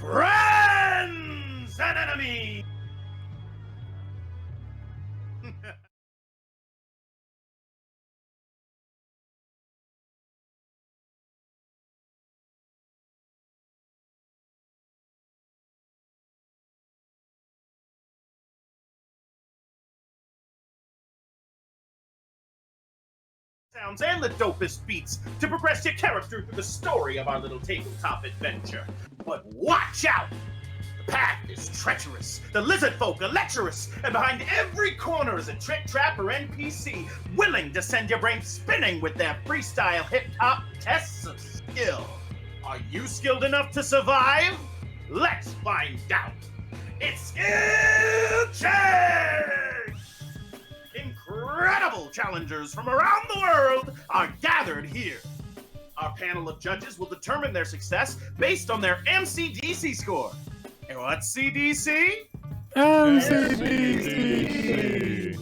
Friends and enemies! Sounds and the dopest beats to progress your character through the story of our little tabletop adventure. But watch out! The path is treacherous, the lizard folk are lecherous, and behind every corner is a trick trap or NPC willing to send your brain spinning with their freestyle hip-hop tests of skill. Are you skilled enough to survive? Let's find out! It's Skill Check! Incredible challengers from around the world are gathered here. Our panel of judges will determine their success based on their MCDC score. And what's CDC? MCDC!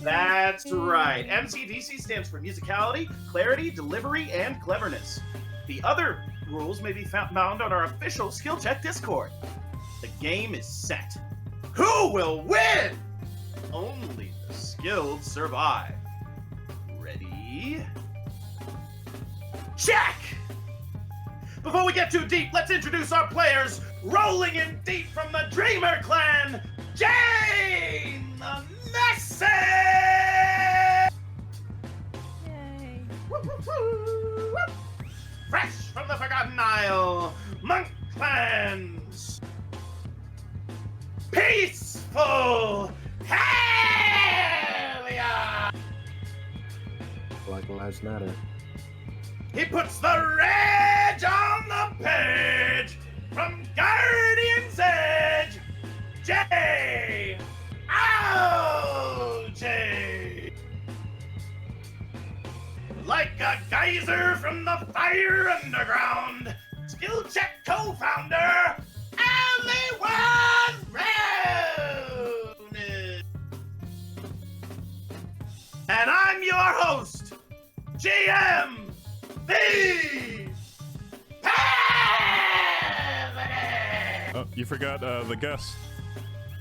That's right. MCDC stands for musicality, clarity, delivery, and cleverness. The other rules may be found on our official Skill Check Discord. The game is set. Who will win? Only the skilled survive. Ready? Check! Before we get too deep, let's introduce our players. Rolling in deep from the Dreamer Clan, Jane the Message! Yay. Woo, woo, woo, woo. Fresh from the Forgotten Isle, Monk Clans. Peaceful Hellion! Black Lives Matter. He puts the reg on the page from Guardian's Edge, J.O.J. Like a geyser from the fire underground, Skill Check co-founder, ONLYONERONIN. And I'm your host, GM, the Paladin! Oh, you forgot the guest.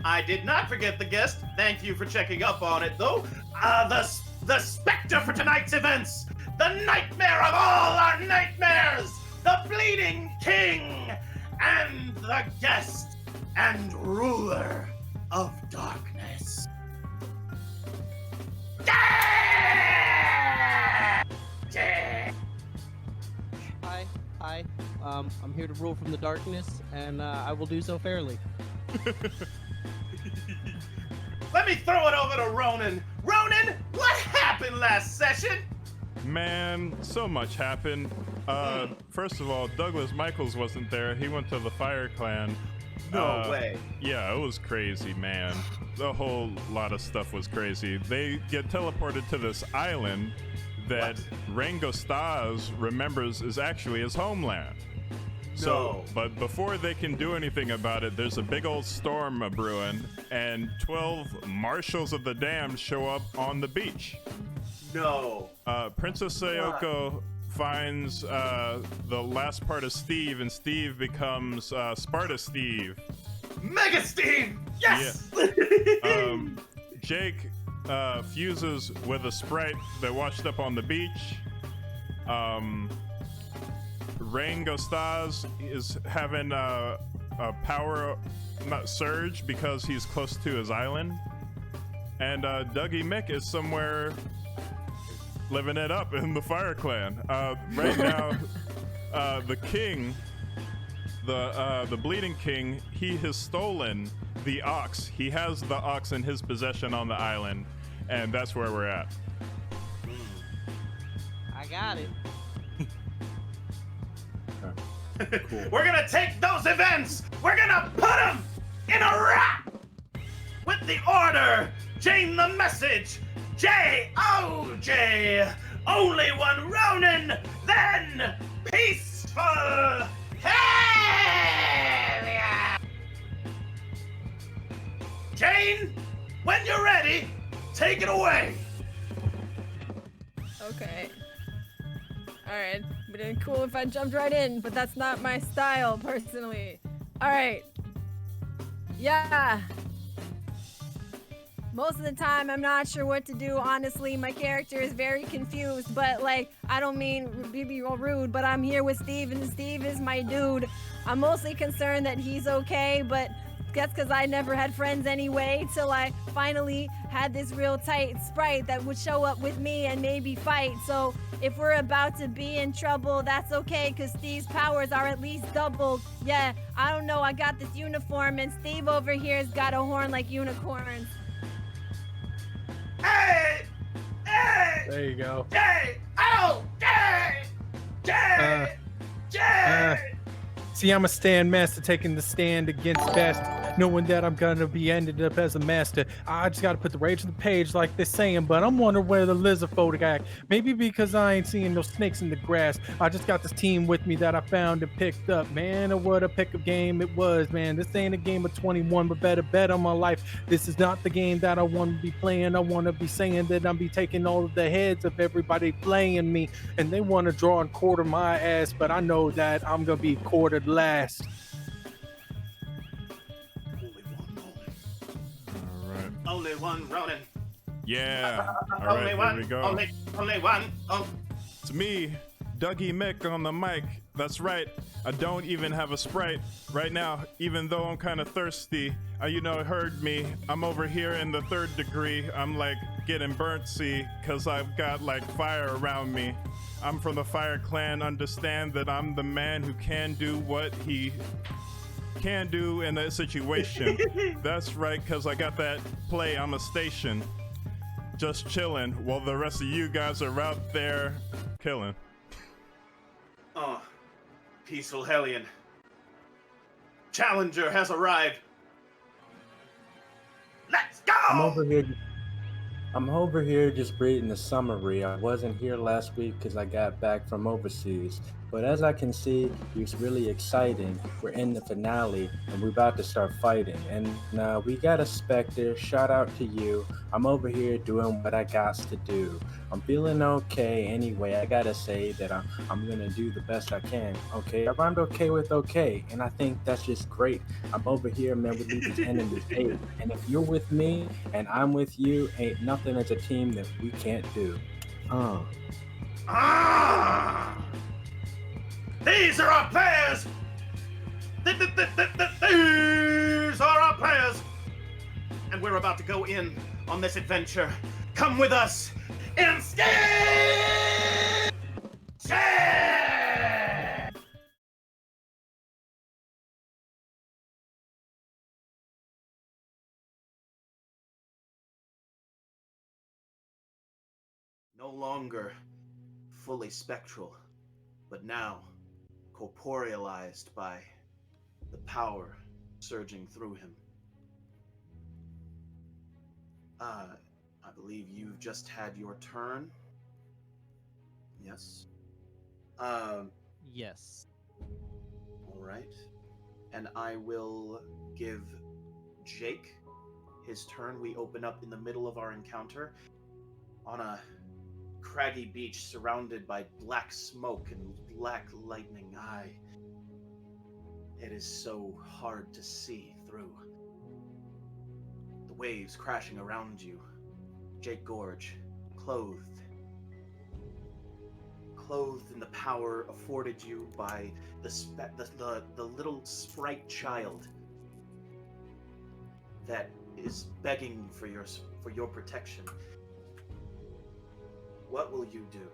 I did not forget the guest. Thank you for checking up on it, though. The specter for tonight's events, the nightmare of all our nightmares, the bleeding king, and the guest and ruler of darkness. Hi. I'm here to rule from the darkness, and I will do so fairly. Let me throw it over to Ronan. Ronan, what happened last session? Man, so much happened. First of all, Douglas Michaels wasn't there. He went to the Fire Clan. No way. Yeah, it was crazy, man. The whole lot of stuff was crazy. They get teleported to this island that Rango Staz remembers is actually his homeland. So, but before they can do anything about it, there's a big old storm a-brewing, and 12 Marshals of the Damned show up on the beach. No. Princess Sayoko finds the last part of Steve, and Steve becomes Sparta Steve. Mega Steve! Yes! Yeah. Jake fuses with a sprite that washed up on the beach. Rango Staz is having a power surge because he's close to his island. And Dougie Mick is somewhere living it up in the Fire Clan. Right now, the king, the Bleeding King, he has stolen the ox. He has the ox in his possession on the island, and that's where we're at. I got it. Cool. We're gonna take those events, we're gonna put them in a wrap! With the order, Jane the Message, J.O.J. Only one Ronin, then Peaceful Hellion! Jane, when you're ready, take it away! Okay. Alright. Would have been cool if I jumped right in, but that's not my style, personally. Alright. Yeah. Most of the time, I'm not sure what to do. Honestly, my character is very confused. But like, I don't mean be real rude, but I'm here with Steve, and Steve is my dude. I'm mostly concerned that he's okay, but that's because I never had friends anyway. Till I finally had this real tight sprite that would show up with me and maybe fight. So if we're about to be in trouble, that's okay, because Steve's powers are at least doubled. Yeah, I don't know. I got this uniform, and Steve over here's got a horn like unicorns. Hey! Hey! There you go. Jay! Oh! Jay! Jay! Jay! See, I'm a stand master, taking the stand against best, knowing that I'm gonna be ended up as a master. I just gotta put the rage on the page like they're saying, but I'm wondering where the lizard folk act. Maybe because I ain't seeing no snakes in the grass. I just got this team with me that I found and picked up. Man, oh, what a pickup game it was, man. This ain't a game of 21, but better bet on my life. This is not the game that I want to be playing. I want to be saying that I'm be taking all of the heads of everybody playing me, and they want to draw and quarter my ass, but I know that I'm gonna be quartered last. All right. Only one Ronin. Yeah. All Only right, one. here we go. Only one. Oh. It's me, Dougie Mick on the mic. That's right. I don't even have a Sprite right now, even though I'm kind of thirsty. You know, heard me. I'm over here in the 3rd degree. I'm like getting burnt, see, because I've got like fire around me. I'm from the Fire Clan. Understand that I'm the man who can do what he can do in a situation. That's right, because I got that play. I'm a station. Just chilling while the rest of you guys are out there killing. Oh. peacefulHELLION. Challenger has arrived. Let's go! I'm over here just reading the summary. I wasn't here last week because I got back from overseas. But as I can see, it's really exciting. We're in the finale and we're about to start fighting. And we got a Spectre. Shout out to you. I'm over here doing what I got to do. I'm feeling okay anyway. I gotta say that I'm gonna do the best I can. Okay, I rhymed okay with okay, and I think that's just great. I'm over here, man, with these enemies. Hey, and if you're with me and I'm with you, ain't nothing as a team that we can't do. These are our players! These are our players! And we're about to go in on this adventure. Come with us and stay! No longer fully spectral, but now corporealized by the power surging through him. I believe you've just had your turn. Yes. Yes. All right. And I will give Jake his turn. We open up in the middle of our encounter on a craggy beach surrounded by black smoke and black lightning. It is so hard to see through. The waves crashing around you. Jake Gorge, clothed in the power afforded you by the little sprite child that is begging for your protection. What will you do?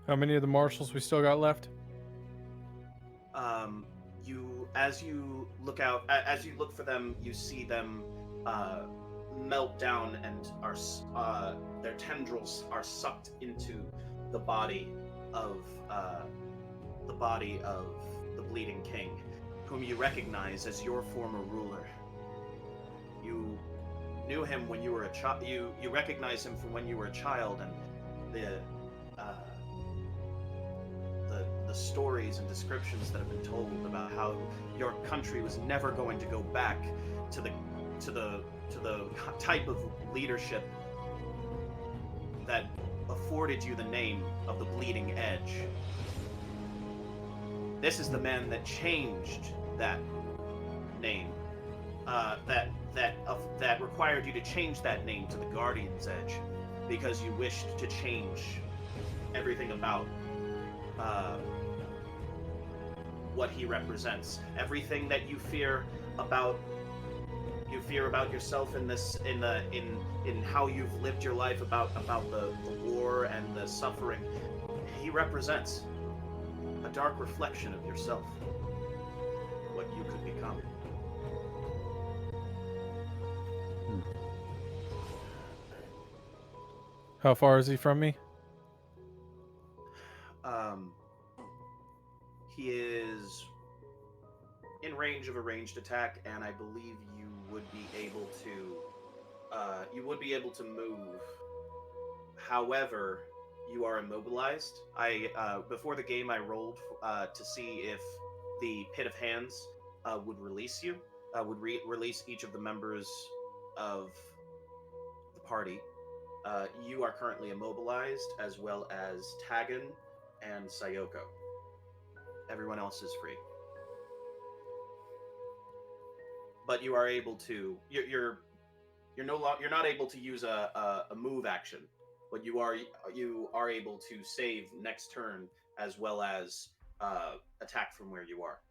How many of the marshals we still got left? As you look for them, you see them melt down and their tendrils are sucked into the body of the Bleeding King, whom you recognize as your former ruler. You knew him when you were a child. You recognize him from when you were a child, and the stories and descriptions that have been told about how your country was never going to go back to the type of leadership that afforded you the name of the Bleeding Edge. This is the man that changed that name. That required you to change that name to the Guardian's Edge, because you wished to change everything about what he represents. Everything that you fear about yourself in this, in how you've lived your life, about the war and the suffering. He represents a dark reflection of yourself, what you could become. How far is he from me? He is in range of a ranged attack, and I believe you would be able to move. However, you are immobilized. Before the game, I rolled to see if the Pit of Hands would release you, release each of the members of the party. You are currently immobilized, as well as Tagan and Sayoko. Everyone else is free. But you are able to. You're not able to use a move action, but you are able to save next turn, as well as attack from where you are.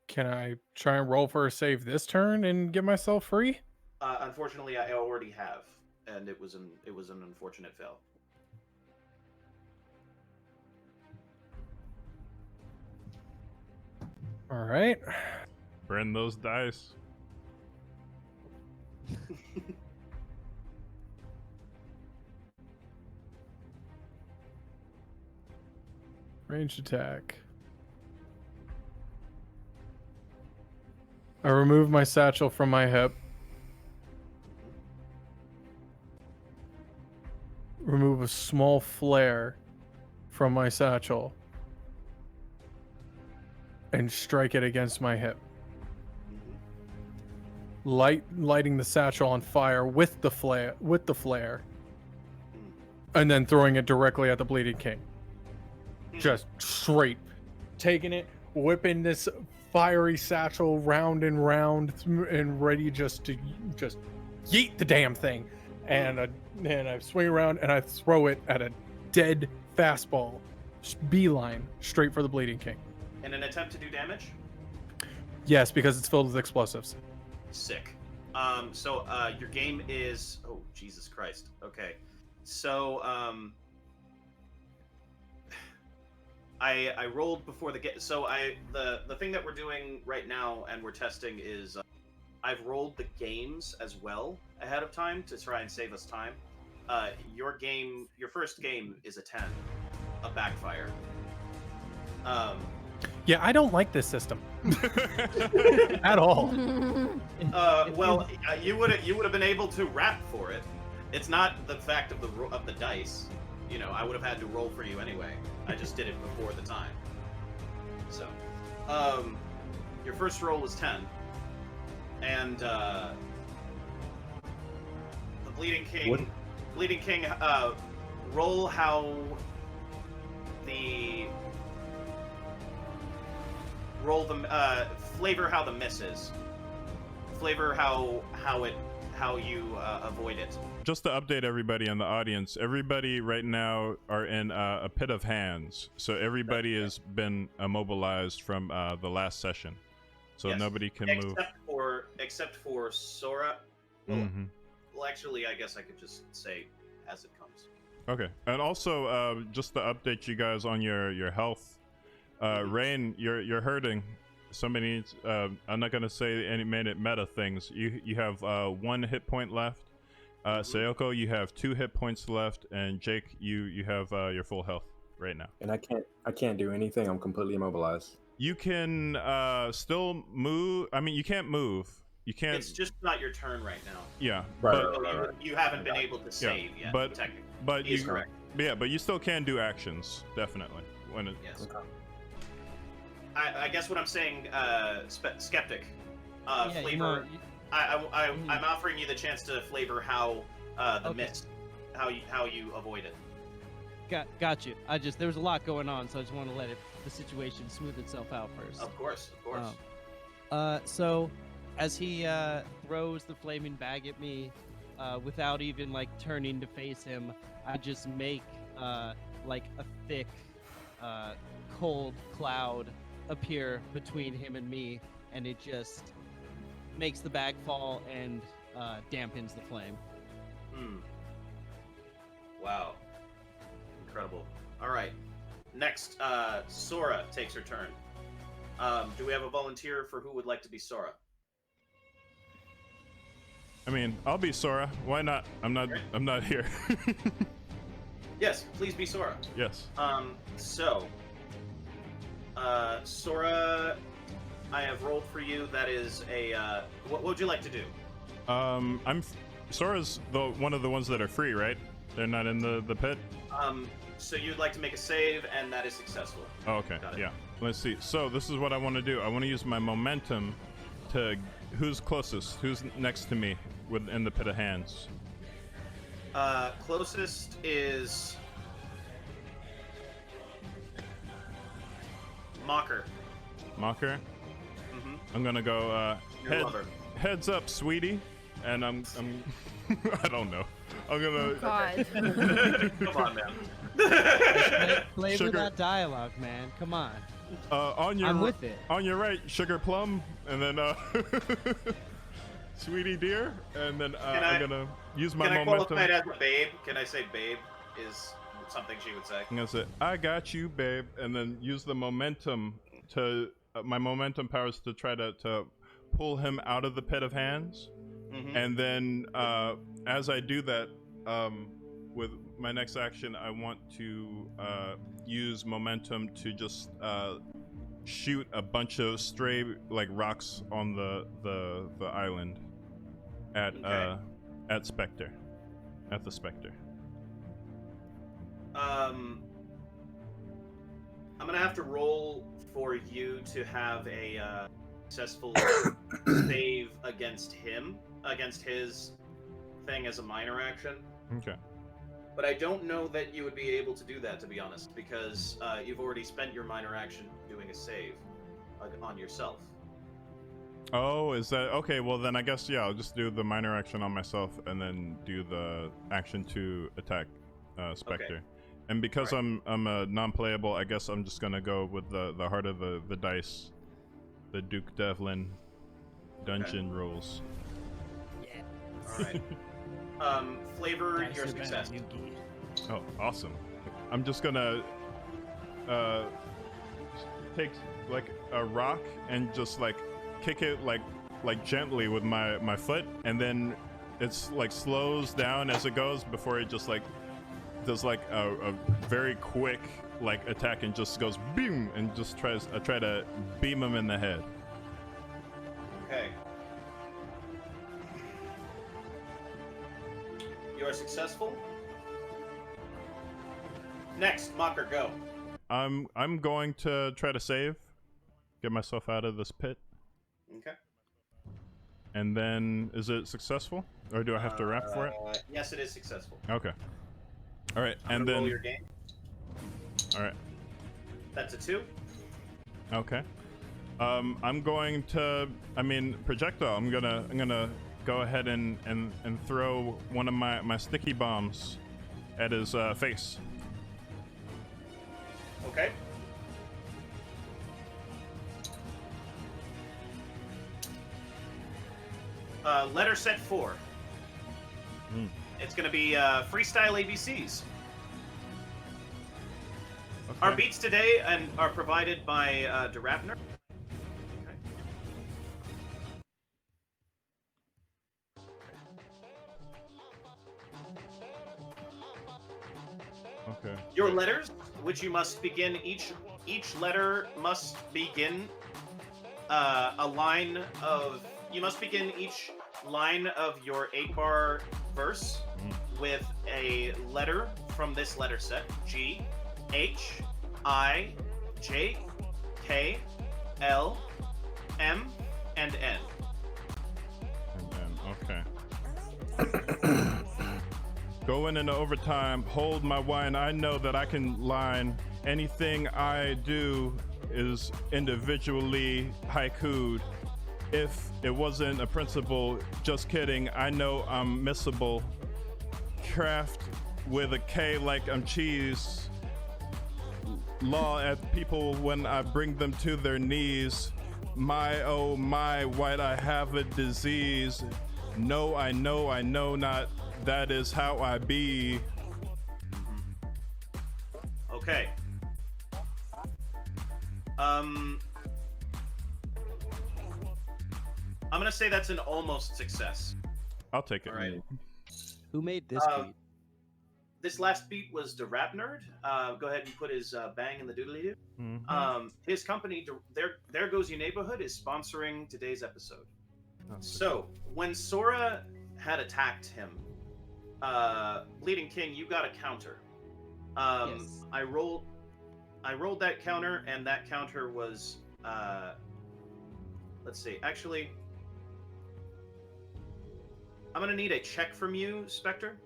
Can I try and roll for a save this turn and get myself free? Unfortunately, I already have, and it was an unfortunate fail. All right. Burn those dice. Ranged attack. I remove my satchel from my hip. Remove a small flare from my satchel. And strike it against my hip. Lighting the satchel on fire with the flare. And then throwing it directly at the Bleeding King. Just straight. Taking it, whipping this fiery satchel round and round and ready just to yeet the damn thing. And I swing around and I throw it at a dead fastball. Beeline straight for the Bleeding King. In an attempt to do damage? Yes, because it's filled with explosives. Sick. So your game is... Oh, Jesus Christ. Okay. So, I rolled before the game. So the thing that we're doing right now and we're testing is I've rolled the games as well ahead of time to try and save us time. Your first game is a 10, a backfire. Yeah, I don't like this system at all. Well, you would have been able to rap for it. It's not the fact of the dice. You know, I would have had to roll for you anyway. I just did it before the time. So, your first roll was 10, and the Bleeding King. What? Bleeding King. Roll how the. Roll the flavor how the miss is. Flavor how you avoid it. Just to update everybody in the audience, everybody right now are in a pit of hands. So everybody has been immobilized from the last session. So Yes. nobody can move. Except for Sora. Well, Mhm. well, actually, I guess I could just say as it comes. Okay. And also, just to update you guys on your health. Rain, you're hurting. Somebody needs. I'm not gonna say any meta things. You have 1 hit point left. Sayoko, you have 2 hit points left, and Jake, you have your full health right now. And I can't do anything. I'm completely immobilized. You can still move. I mean, you can't move. You can't. It's just not your turn right now. Yeah, Right, but right. You haven't been able to save yet. but- Technically, but he is you correct. yeah, but you still can do actions definitely when it. Yes. Okay. I guess what I'm saying, Skeptic, Yeah, flavor. you know, I'm offering you the chance to flavor how the Okay. miss, how you avoid it. Got you. There was a lot going on, so I just want to let the situation smooth itself out first. Of course, of course. So, as he throws the flaming bag at me, without even like turning to face him, I just make like a thick, cold cloud appear between him and me, and it just makes the bag fall and dampens the flame. Wow. Incredible. All right. Next, Sora takes her turn. Do we have a volunteer for who would like to be Sora? I mean, I'll be Sora. Why not? I'm not here. Yes, please be Sora. Yes. Sora, I have rolled for you. That is a, what would you like to do? Sora's one of the ones that are free, right? They're not in the pit? So you'd like to make a save, and that is successful. Oh, okay. Yeah. Let's see. So this is what I want to do. I want to use my momentum to... Who's closest? Who's next to me in the pit of hands? Closest is... Mocker. Mocker? Mm-hmm. I'm gonna go, Your lover. heads up, sweetie. And I'm I don't know. I'm gonna... Oh, God. Come on, man. Flavor Sugar. that dialogue, man. Come on. I'm with it. On your right, sugar plum, and then sweetie dear, and then I'm gonna use my momentum. Can I qualify it as a babe? Can I say babe is something she would say? I'm gonna say I got you, babe, and then use the momentum to my momentum powers to try to pull him out of the pit of hands, and then as I do that, with my next action, I want to use momentum to just shoot a bunch of stray rocks on the island at Spectre, at the Spectre. I'm gonna have to roll for you to have a successful save against his thing as a minor action. Okay. But I don't know that you would be able to do that, to be honest, because you've already spent your minor action doing a save on yourself. Oh, is that okay? Well, then I guess I'll just do the minor action on myself and then do the action to attack Spectre. Okay. And because I'm a non-playable, I guess I'm just gonna go with the heart of the dice, the Duke Devlin dungeon rules. Yeah. All right. Flavor your success. Oh, awesome. I'm just gonna take a rock and just kick it gently with my foot, and then it's slows down as it goes before it just does a very quick attack and just goes boom and just try to beam him in the head. Okay. You are successful. Next, Mocker, go. I'm going to try to save, get myself out of this pit. Okay. And then, is it successful, or do I have to rap for it? Yes, it is successful. Okay. All right, and then roll your game. All right. That's a 2. Okay. I'm going to. Projectile. I'm gonna go ahead and throw one of my sticky bombs at his face. Okay. Letter set 4. It's going to be Freestyle ABCs. Okay. Our beats today are provided by DeRapner. Okay. Your letters, which you must begin, each letter must begin a line of. You must begin each line of your 8-bar verse with a letter from this letter set: G, H, I, J, K, L, M, and N. And then, okay. Going into overtime, hold my wine. I know that I can line. Anything I do is individually haiku'd. If it wasn't a principle, just kidding. I know I'm missable. Craft with a K like I'm cheese. Law at people when I bring them to their knees. My, oh my, white, I have a disease. No, I know not. That is how I be. Okay. I'm gonna say that's an almost success. I'll take it. All right. Who made this beat? This last beat was the Rap Nerd. Go ahead and put his bang in the doodly doo. His company, There Goes Your Neighborhood, is sponsoring today's episode. So when Sora had attacked him, Bleeding King, you got a counter. Yes. I rolled that counter, and that counter was let's see. Actually, I'm gonna need a check from you, Spectre,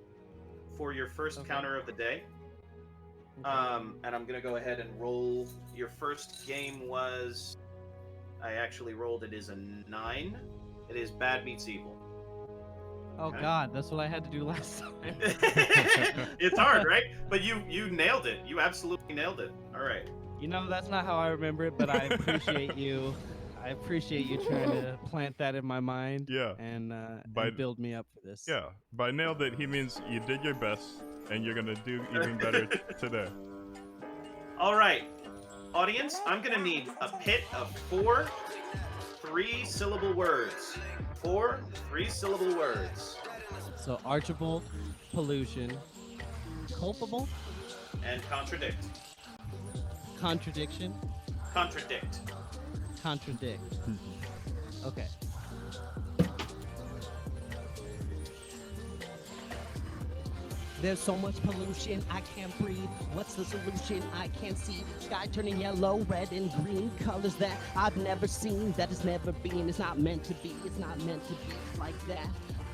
for your first counter of the day. And I'm gonna go ahead and roll. Your first game was, I actually rolled it is a 9. It is Bad Meets Evil. Oh Okay. God, that's what I had to do last time. It's hard, right? But you nailed it. You absolutely nailed it. All right. You know, that's not how I remember it, but I appreciate you. I appreciate you trying to plant that in my mind. Yeah. And By- build me up for this. Yeah, by nailed it, he means you did your best, and you're gonna do even better today. All right, audience. I'm gonna need a pit of 4 3-syllable words. 4 3-syllable words. So Archibald, pollution, culpable, And contradict. contradiction, Contradict. contradict. Okay. There's so much pollution, I can't breathe. What's the solution? I can't see. Sky turning yellow, red, and green. Colors that I've never seen, that has never been. It's not meant to be, it's not meant to be like that.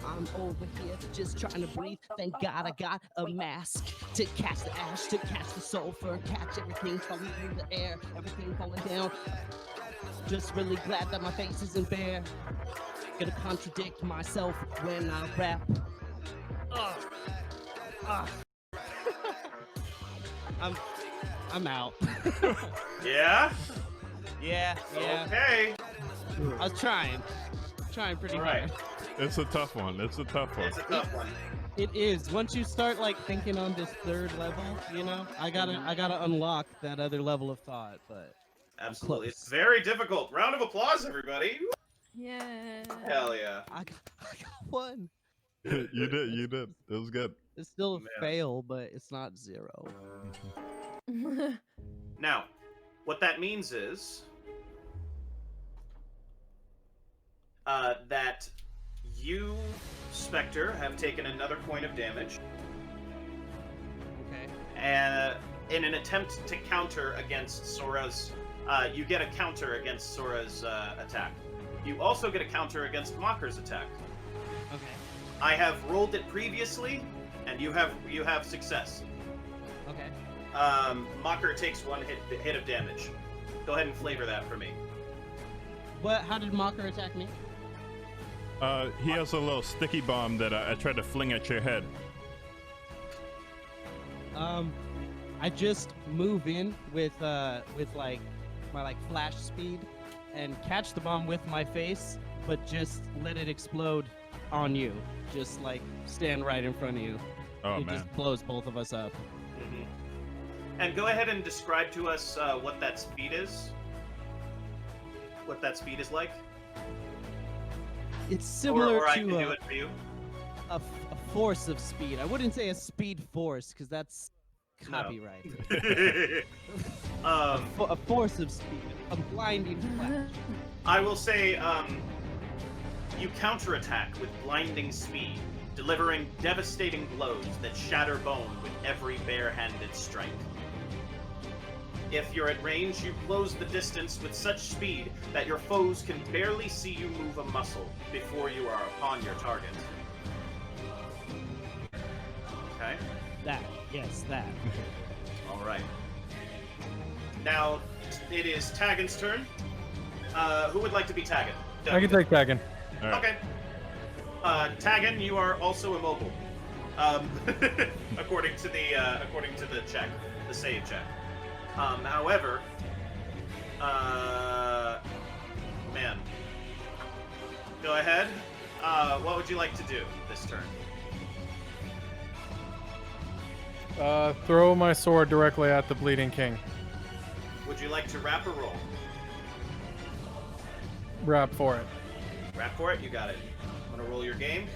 I'm over here just trying to breathe. Thank God I got a mask to catch the ash, to catch the sulfur, catch everything falling through the air, everything falling down. Just really glad that my face isn't bare. Gonna contradict myself when I rap. I'm out. Yeah? Yeah. Okay. I was trying pretty All right. hard. It's a tough one. It's a tough one. It's a tough one. It is. Once you start like thinking on this third level, you know, I gotta unlock that other level of thought. But Absolutely. close. It's very difficult. Round of applause, everybody. Yeah. Hell yeah. I got one. You did. It was good. It's still a Man. fail, but it's not 0. Now, what that means is that you, Spectre, have taken another point of damage, Okay. and in an attempt to counter against Sora's, you get a counter against Sora's attack. You also get a counter against Mocker's attack. Okay. I have rolled it previously, and you have success. Okay. Mocker takes 1 hit of damage. Go ahead and flavor that for me. How did Mocker attack me? He has a little sticky bomb that I tried to fling at your head. I just move in with like my flash speed and catch the bomb with my face, but just let it explode on you. Just like stand right in front of you. Oh It man. just blows both of us up. And go ahead and describe to us what that speed is. What that speed is like. It's similar or I can to do it for you. a force of speed. I wouldn't say a speed force because that's No. copyright. Um, A force of speed. A blinding flash. I will say you counterattack with blinding speed, delivering devastating blows that shatter bone with every bare-handed strike. If you're at range, you close the distance with such speed that your foes can barely see you move a muscle before you are upon your target. Okay? Okay. That. Yes, that. All right. Now it is Tagan's turn. Who would like to be Tagan? I can take Taggin. All right. Okay. Tagan, you are also immobile. According to the check, the save check. However, man, go ahead. What would you like to do this turn? Throw my sword directly at the Bleeding King. Would you like to wrap or roll? Wrap for it. Wrap for it. You got it. I'm gonna roll your game.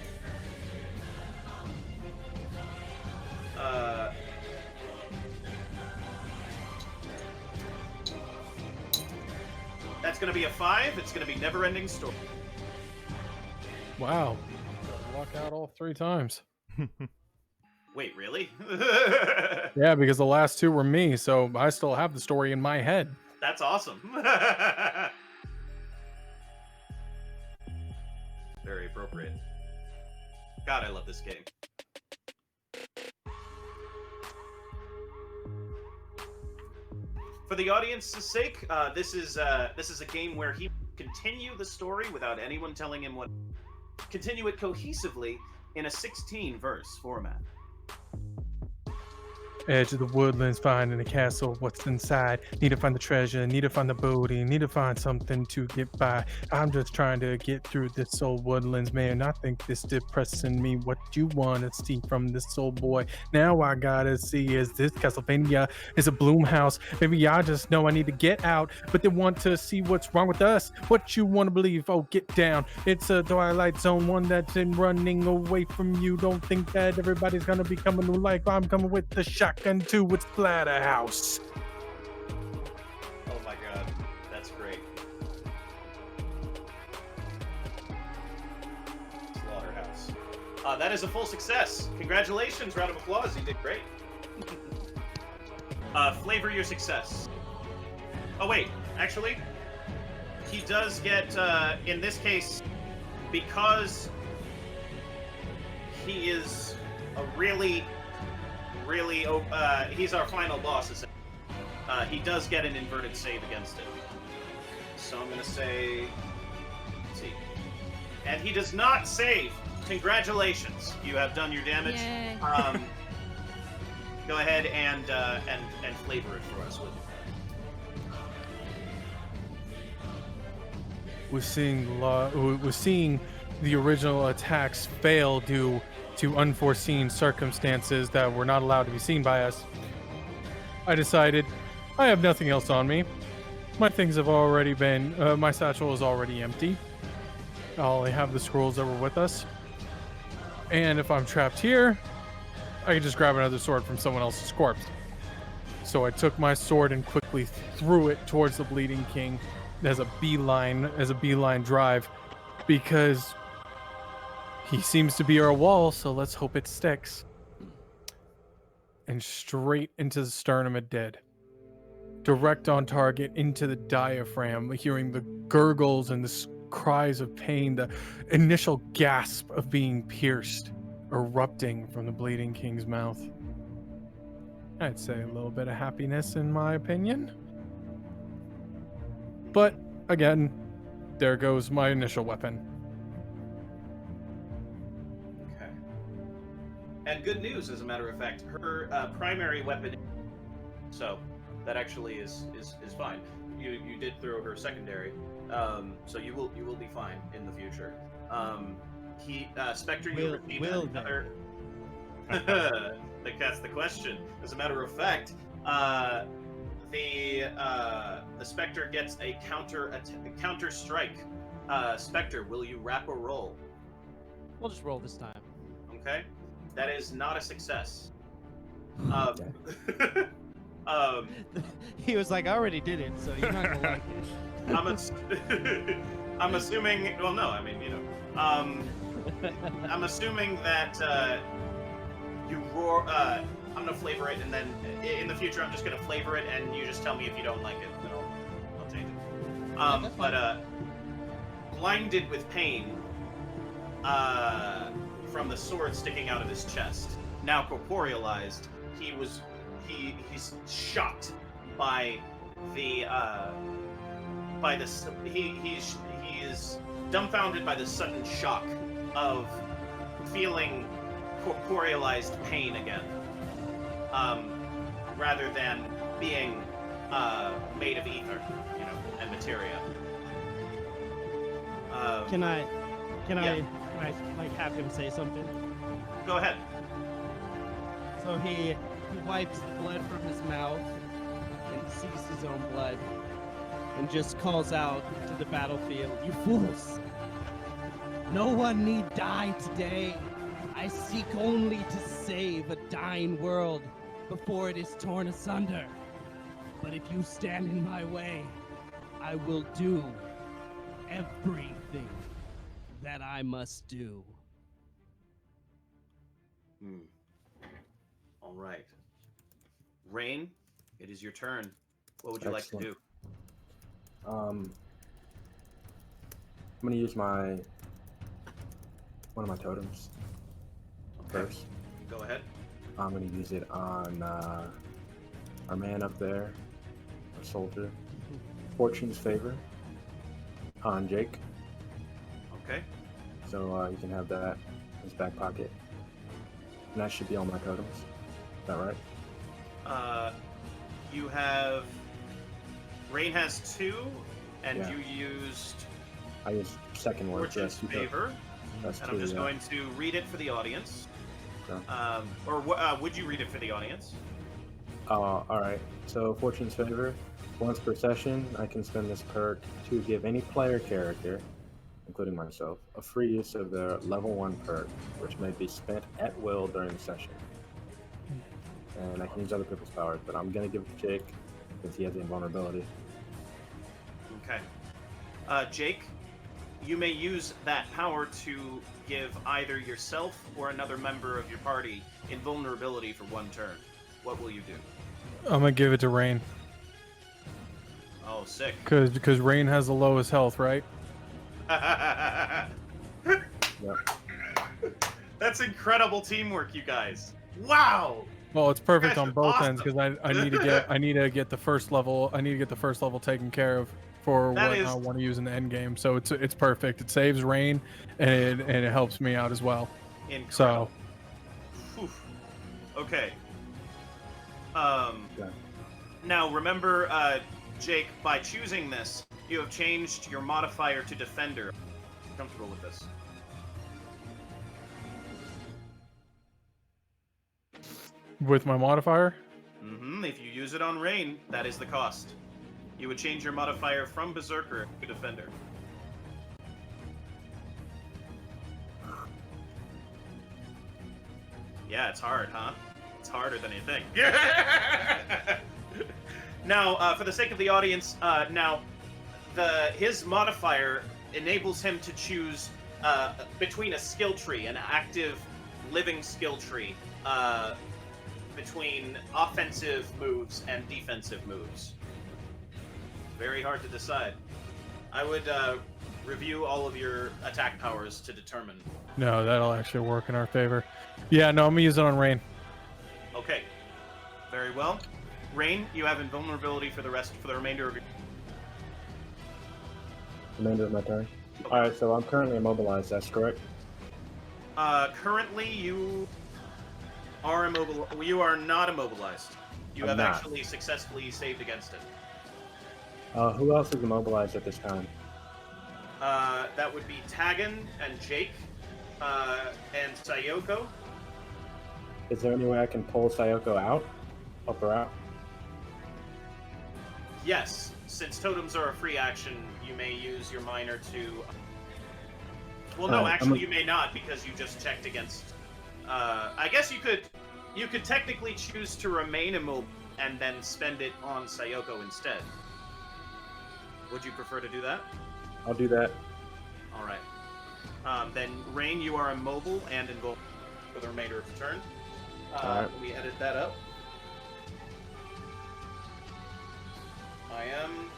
That's gonna be a 5. It's gonna be never-ending story. Wow. Luck out all 3 times. Wait, really? Yeah, because the last 2 were me, so I still have the story in my head. That's awesome. Very appropriate. God, I love this game. For the audience's sake, this is a game where he continue the story without anyone telling him what. Continue it cohesively in a 16-verse format. Edge of the woodlands, finding a castle, what's inside. Need to find the treasure, need to find the booty, need to find something to get by. I'm just trying to get through this old woodlands, man. I think this depressing me. What you want to see from this old boy? Now I gotta see, is this Castlevania? Is a bloom house? Maybe I just know I need to get out, but they want to see what's wrong with us. What you want to believe? Oh, get down. It's a Twilight Zone, one that's in running away from you. Don't think that everybody's gonna be coming like I'm coming with the shotgun to its Splatterhouse. Oh my god, that's great. Slaughterhouse. That is a full success. Congratulations, round of applause. You did great. Flavor your success. Oh wait, actually, he does get, in this case, because he is a really, he's our final boss, essentially. He does get an inverted save against it. So I'm gonna say, let's see. And he does not save. Congratulations, you have done your damage. Yay. Go ahead and flavor it for us, would you? We're seeing the original attacks fail due to unforeseen circumstances that were not allowed to be seen by us. I decided I have nothing else on me. My things have already been, my satchel is already empty. I only have the scrolls that were with us. And if I'm trapped here, I can just grab another sword from someone else's corpse. So I took my sword and quickly threw it towards the Bleeding King as a beeline drive, because he seems to be our wall, so let's hope it sticks. And straight into the sternum it did. Direct on target into the diaphragm, hearing the gurgles and the cries of pain, the initial gasp of being pierced, erupting from the Bleeding King's mouth. I'd say a little bit of happiness in my opinion. But again, there goes my initial weapon. Okay. And good news, as a matter of fact, her primary weapon. So that actually is fine. You did throw her secondary, so you will be fine in the future. Spectre, you received another. Like that's the question. As a matter of fact, the Spectre gets a counter strike. Spectre, will you wrap or roll? We'll just roll this time. Okay, that is not a success. He was like, I already did it, so you're not gonna like it. I'm assuming. Well, no, I mean, you know. I'm assuming that you roar. I'm gonna flavor it, and then in the future, I'm just gonna flavor it, and you just tell me if you don't like it, then I'll change it. But blinded with pain from the sword sticking out of his chest, now corporealized, he's shocked by he is dumbfounded by the sudden shock of feeling corporealized pain again, rather than being made of ether, and materia. Can I like have him say something? Go ahead. So he wipes the blood from his mouth and sees his own blood and just calls out to the battlefield, "You fools! No one need die today. I seek only to save a dying world before it is torn asunder. But if you stand in my way, I will do everything that I must do." All right. Rain, it is your turn. What would you like to do? I'm gonna use one of my totems first. Go ahead. I'm gonna use it on our man up there, our soldier. Fortune's favor on Jake. Okay. So you can have that in his back pocket. And that should be all my totems. Is that right? You have... Rain has 2, and Yeah. you used I used second one. Fortune's favor. That's And two, I'm just yeah. going to read it for the audience. Okay. Would you read it for the audience? Alright. So, Fortune's favor. Once per session, I can spend this perk to give any player character, including myself, a free use of their level 1 perk, which may be spent at will during the session. And I can use other people's powers, but I'm gonna give it to Jake since he has the invulnerability. Okay. Jake, you may use that power to give either yourself or another member of your party invulnerability for 1 turn. What will you do? I'm gonna give it to Rain Oh, sick. because Rain has the lowest health, right? Yep. That's incredible teamwork, you guys. Wow. Well, it's perfect guys on are both ends awesome. because I need to get the first level. I need to get the first level taken care of for That what is- I want to use in the end game. So it's perfect. It saves Rain and it helps me out as well. Incredible. Oof. Okay. Yeah. Now remember, Jake, by choosing this, you have changed your modifier to Defender. Comfortable with this? With my modifier, If you use it on Rain, that is the cost. You would change your modifier from Berserker to Defender. Yeah, it's hard, huh? It's harder than you think. Now, for the sake of the audience, his modifier enables him to choose between a skill tree, an active living skill tree, between offensive moves and defensive moves. Very hard to decide. I would review all of your attack powers to determine. no, that'll actually work in our favor. Yeah, no, I'm gonna use it on Rain. Okay. Very well. Rain, you have invulnerability for the remainder of your... Remainder of my turn. Alright, so I'm currently immobilized, that's correct? Currently, you are You are not immobilized. You I'm have not. actually successfully saved against it. Who else is immobilized at this time? That would be Tagan and Jake, and Sayoko. Is there any way I can pull Sayoko out? Help her out? Yes, since totems are a free action, you may use your minor to... Well, no, Alright, actually, you may not, because you just checked against... I guess you could technically choose to remain immobile and then spend it on Sayoko instead. Would you prefer to do that? I'll do that. All right. Then, Rain, you are immobile and invulnerable for the remainder of the turn. Alright. Let me edit that up. I am...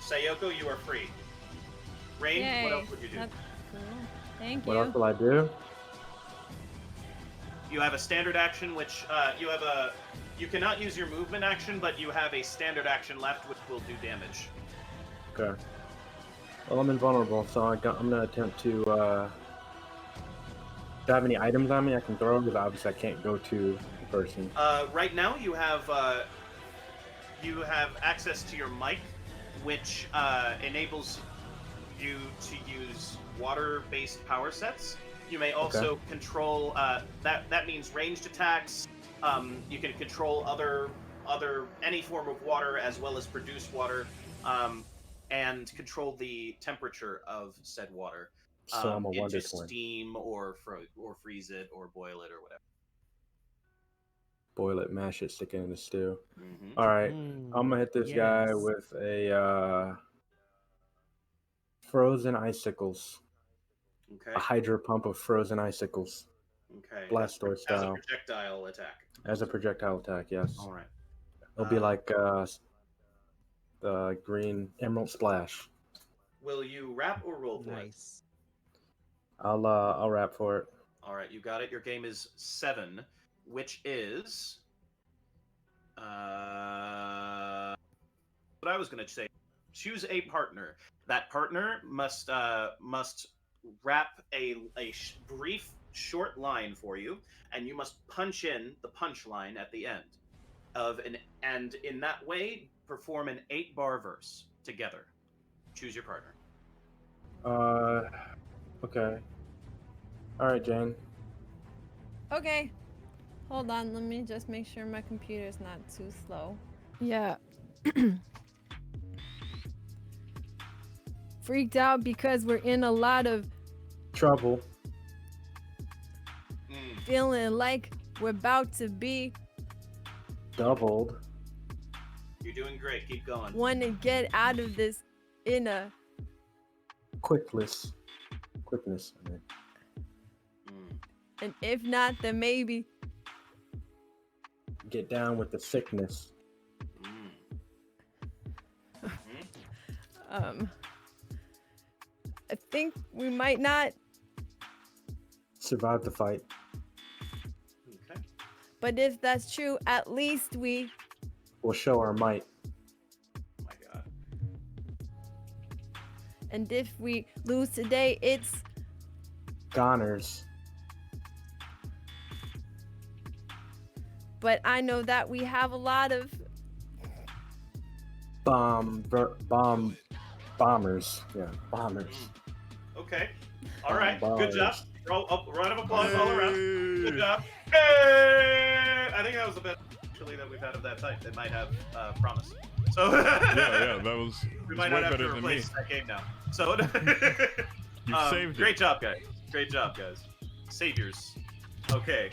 Sayoko, you are free. Rain, Yay. what else would you do? That's cool. Thank What you. else will I do? You have a standard action, which you cannot use your movement action, but you have a standard action left, which will do damage. Okay. Well, I'm invulnerable, so I'm gonna attempt to. Do I have any items on me I can throw? Because obviously I can't go to the person. Right now you have access to your mic, which enables you to use water-based power sets. You may also control that means ranged attacks. You can control any form of water as well as produce water, and control the temperature of said water. So I'm a wonder into twin. steam or freeze it or boil it or whatever. Boil it, mash it, stick it in the stew. Mm-hmm. All right, I'm gonna hit this guy with a frozen icicles. Okay. A hydro pump of frozen icicles. Okay. Blastoise As a style. projectile attack. As a projectile attack, yes. All right. It'll be like the green emerald splash. Will you rap or roll for it? Nice. I'll rap for it. All right, you got it. Your game is 7, which is what I was going to say. Choose a partner. That partner must rap a brief, short line for you, and you must punch in the punch line at the end and in that way perform an 8-bar verse together. Choose your partner. Okay. All right, Jane. Okay. Hold on, let me just make sure my computer's not too slow. Yeah. Freaked out because we're in a lot of Trouble. feeling like we're about to be. Doubled. You're doing great. Keep going. Want to get out of this in a Quickness. I mean. and if not, then maybe. Get down with the sickness. I think we might not, Survive the fight. Okay. but if that's true, at least we. We'll show our might. Oh my god. And if we lose today, it's. Goners. But I know that we have a lot of. Bombers. Yeah, bombers. Okay. All right. Good Bombers. job. Round of applause all around. Good Hey. job. Hey! I think that was the best actually that we've had of that type. They might have promise. So Yeah, that was we was might way not have better to than me. replace that game now. So You saved great it. job, guys. Great job, guys. Saviors. Okay.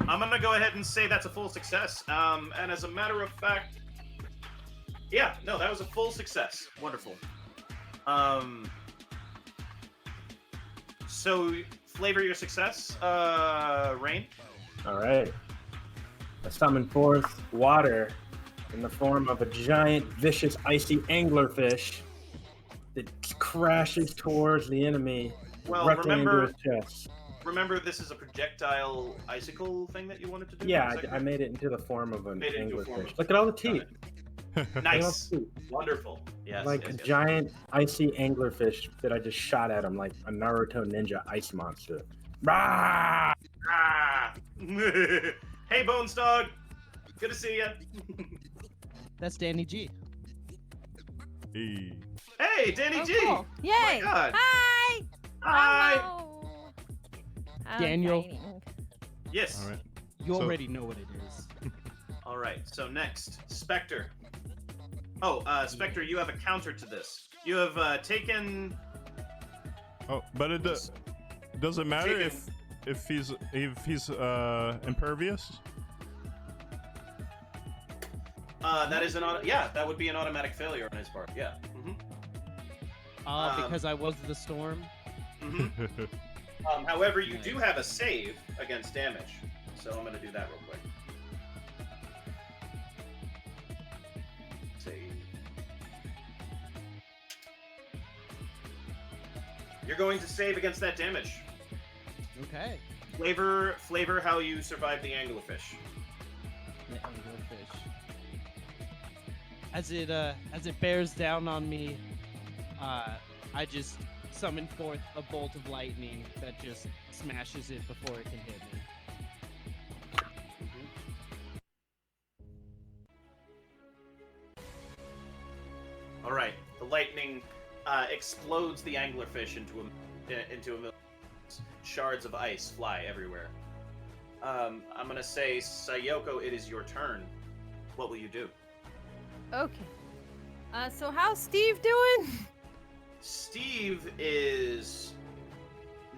I'm gonna go ahead and say that's a full success. And as a matter of fact, yeah, no, that was a full success. Wonderful. So flavor your success, Rain. All right. I summon forth water in the form of a giant, vicious, icy anglerfish that crashes towards the enemy, Well, directly into remember, his chest. remember this is a projectile icicle thing that you wanted to do. Yeah, Is that I made it into the form of an Made it into a form anglerfish. of- Look at all the Got teeth. it. Look at all Nice. the teeth. Wonderful. Yes. Like yes, a yes. giant, icy anglerfish that I just shot at him like a Naruto ninja ice monster. Rah! Ah! Hey, Bones Dog. Good to see you. That's Danny G. Hey. Hey, Danny Oh, G. cool. Yay! my God. Hi! Hi. Hello. I'm Daniel. dining. Yes. All right. You So- already know what it is. All right. So next, Spectre. Oh, Spectre, you have a counter to this. You have taken. Oh, but it doesn't matter Taken- if he's impervious. That is yeah, that would be an automatic failure on his part. Yeah. Because I was the storm. However, you do have a save against damage, so I'm going to do that real quick. Save. You're going to save against that damage. Okay. Flavor how you survived the anglerfish. The anglerfish. As it bears down on me, I just summon forth a bolt of lightning that just smashes it before it can hit me. All right, the lightning explodes the anglerfish into a million shards of ice fly everywhere. I'm gonna say, Sayoko, it is your turn. What will you do? Okay. So how's Steve doing? Steve is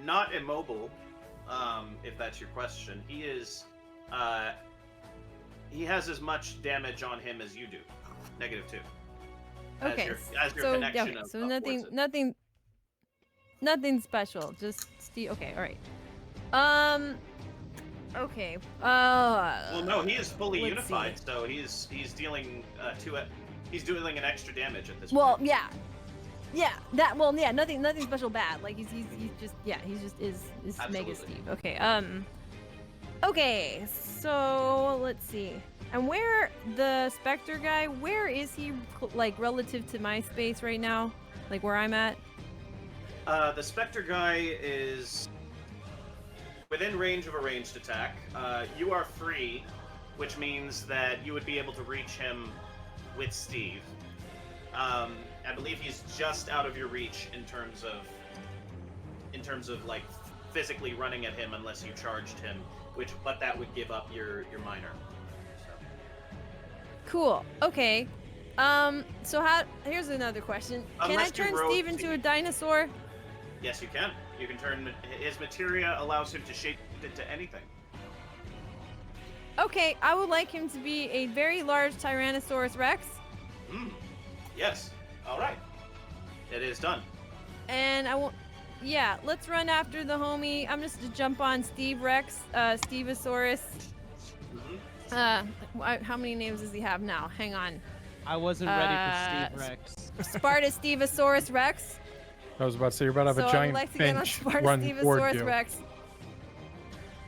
not immobile, if that's your question. He is, he has as much damage on him as you do. -2. Okay. As your So connection okay. of- So of towards nothing special. Just Steve. Okay. All right. Okay. Well, no, he is fully let's unified, see. so he's dealing he's dealing an extra damage at this Well, point. yeah. Yeah. That. Well, yeah. Nothing special bad. Like he's just yeah. He's just is Mega Absolutely. Steve. Okay. Okay. So let's see. And where the Spectre guy? Where is he like relative to my space right now? Like where I'm at? The Spectre guy is within range of a ranged attack. You are free, which means that you would be able to reach him with Steve. I believe he's just out of your reach in terms of like physically running at him unless you charged him, but that would give up your minor. So. Cool. Okay. So here's another question. Can I Unless you turn roll Steve into a dinosaur? Yes, you can. You can turn his materia allows him to shape into anything. Okay, I would like him to be a very large Tyrannosaurus Rex. Yes. All right. It is done. And I won't. Yeah, let's run after the homie. I'm just to jump on Steve Rex, Stevosaurus. How many names does he have now? Hang on. I wasn't ready for Steve Rex. Sparta Stevosaurus Rex. I was about to say you're about to have So a I would giant like to get on finch Sparta run toward Stevosaurus you. Rex.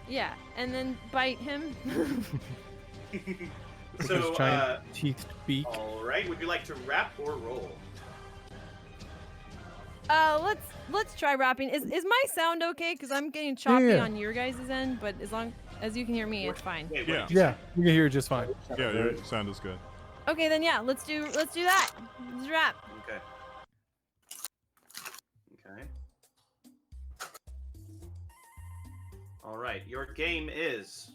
Yeah, and then bite him. With So, his giant teeth beak. all right. Would you like to rap or roll? Let's try rapping. Is my sound okay? Because I'm getting choppy Yeah. on your guys' end, but as long as you can hear me, it's fine. Wait, what Yeah. did you Yeah, you can hear you just fine. Yeah, your sound is good. Okay, then yeah, let's do that. Let's rap. Okay. Okay. All right. Your game is.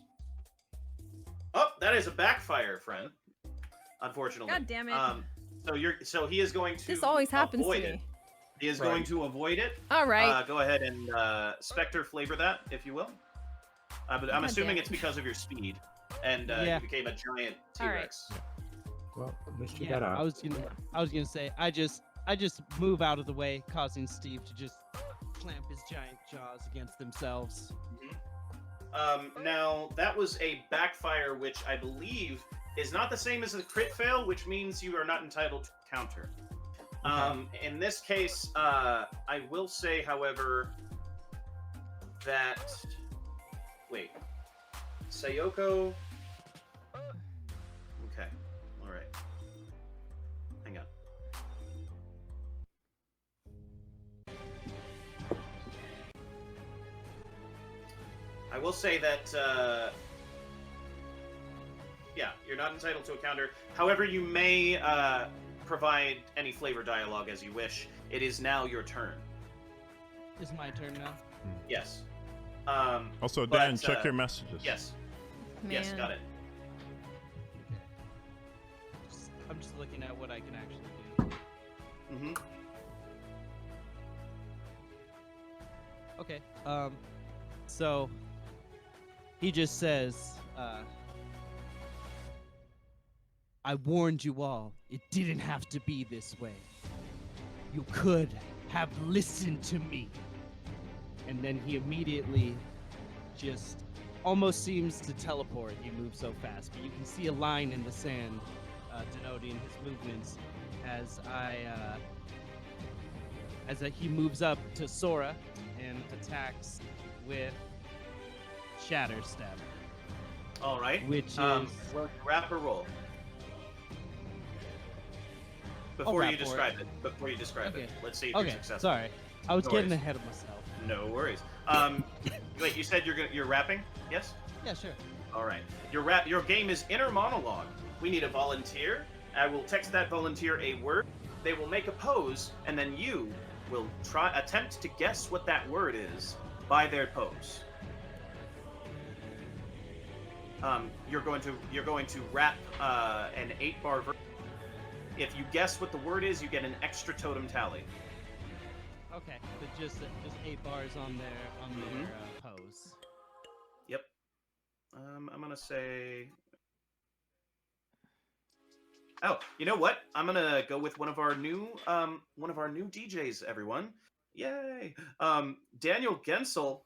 Oh, that is a backfire, friend. Unfortunately. God damn it. So he is going to. This always happens to avoid me. it. He is going to avoid it. All right. Go ahead and Spectre flavor that, if you will. But I'm God assuming damn it's it. because of your speed, and Yeah. you became a giant All right. T-Rex. Well, at least you Yeah, got I out. was gonna say I just move out of the way, causing Steve to just clamp his giant jaws against themselves. Now that was a backfire, which I believe is not the same as a crit fail, which means you are not entitled to counter. In this case, I will say, however, that wait, Sayoko. Okay, all right. Hang on. I will say that, yeah, you're not entitled to a counter. However, you may provide any flavor dialogue as you wish. It is now your turn. It's my turn now. Yes. Also, But, Dan, check your messages. Yes. Yes, Man. got it. I'm just looking at what I can actually do. Mm-hmm. Okay. So he just says, I warned you all, it didn't have to be this way. You could have listened to me. And then he immediately just almost seems to teleport. He moves so fast, but you can see a line in the sand denoting his movements as he moves up to Sora and attacks with Shatter Step, All right. which is Will you rap or roll? Before rap you for describe it. Before you describe Okay. it. Let's see if you're okay. successful. Sorry, I was No getting worries. ahead of myself. No worries. Wait, you said you're rapping? Yes? Yeah, sure. All right. Your game is inner monologue. We need a volunteer. I will text that volunteer a word. They will make a pose, and then you will attempt to guess what that word is by their pose. You're going to rap an 8-bar verse. If you guess what the word is, you get an extra totem tally. Okay, but just 8 bars on their pose. Yep. I'm gonna say. Oh, you know what? I'm gonna go with one of our new DJs. Everyone, yay! Daniel Gensel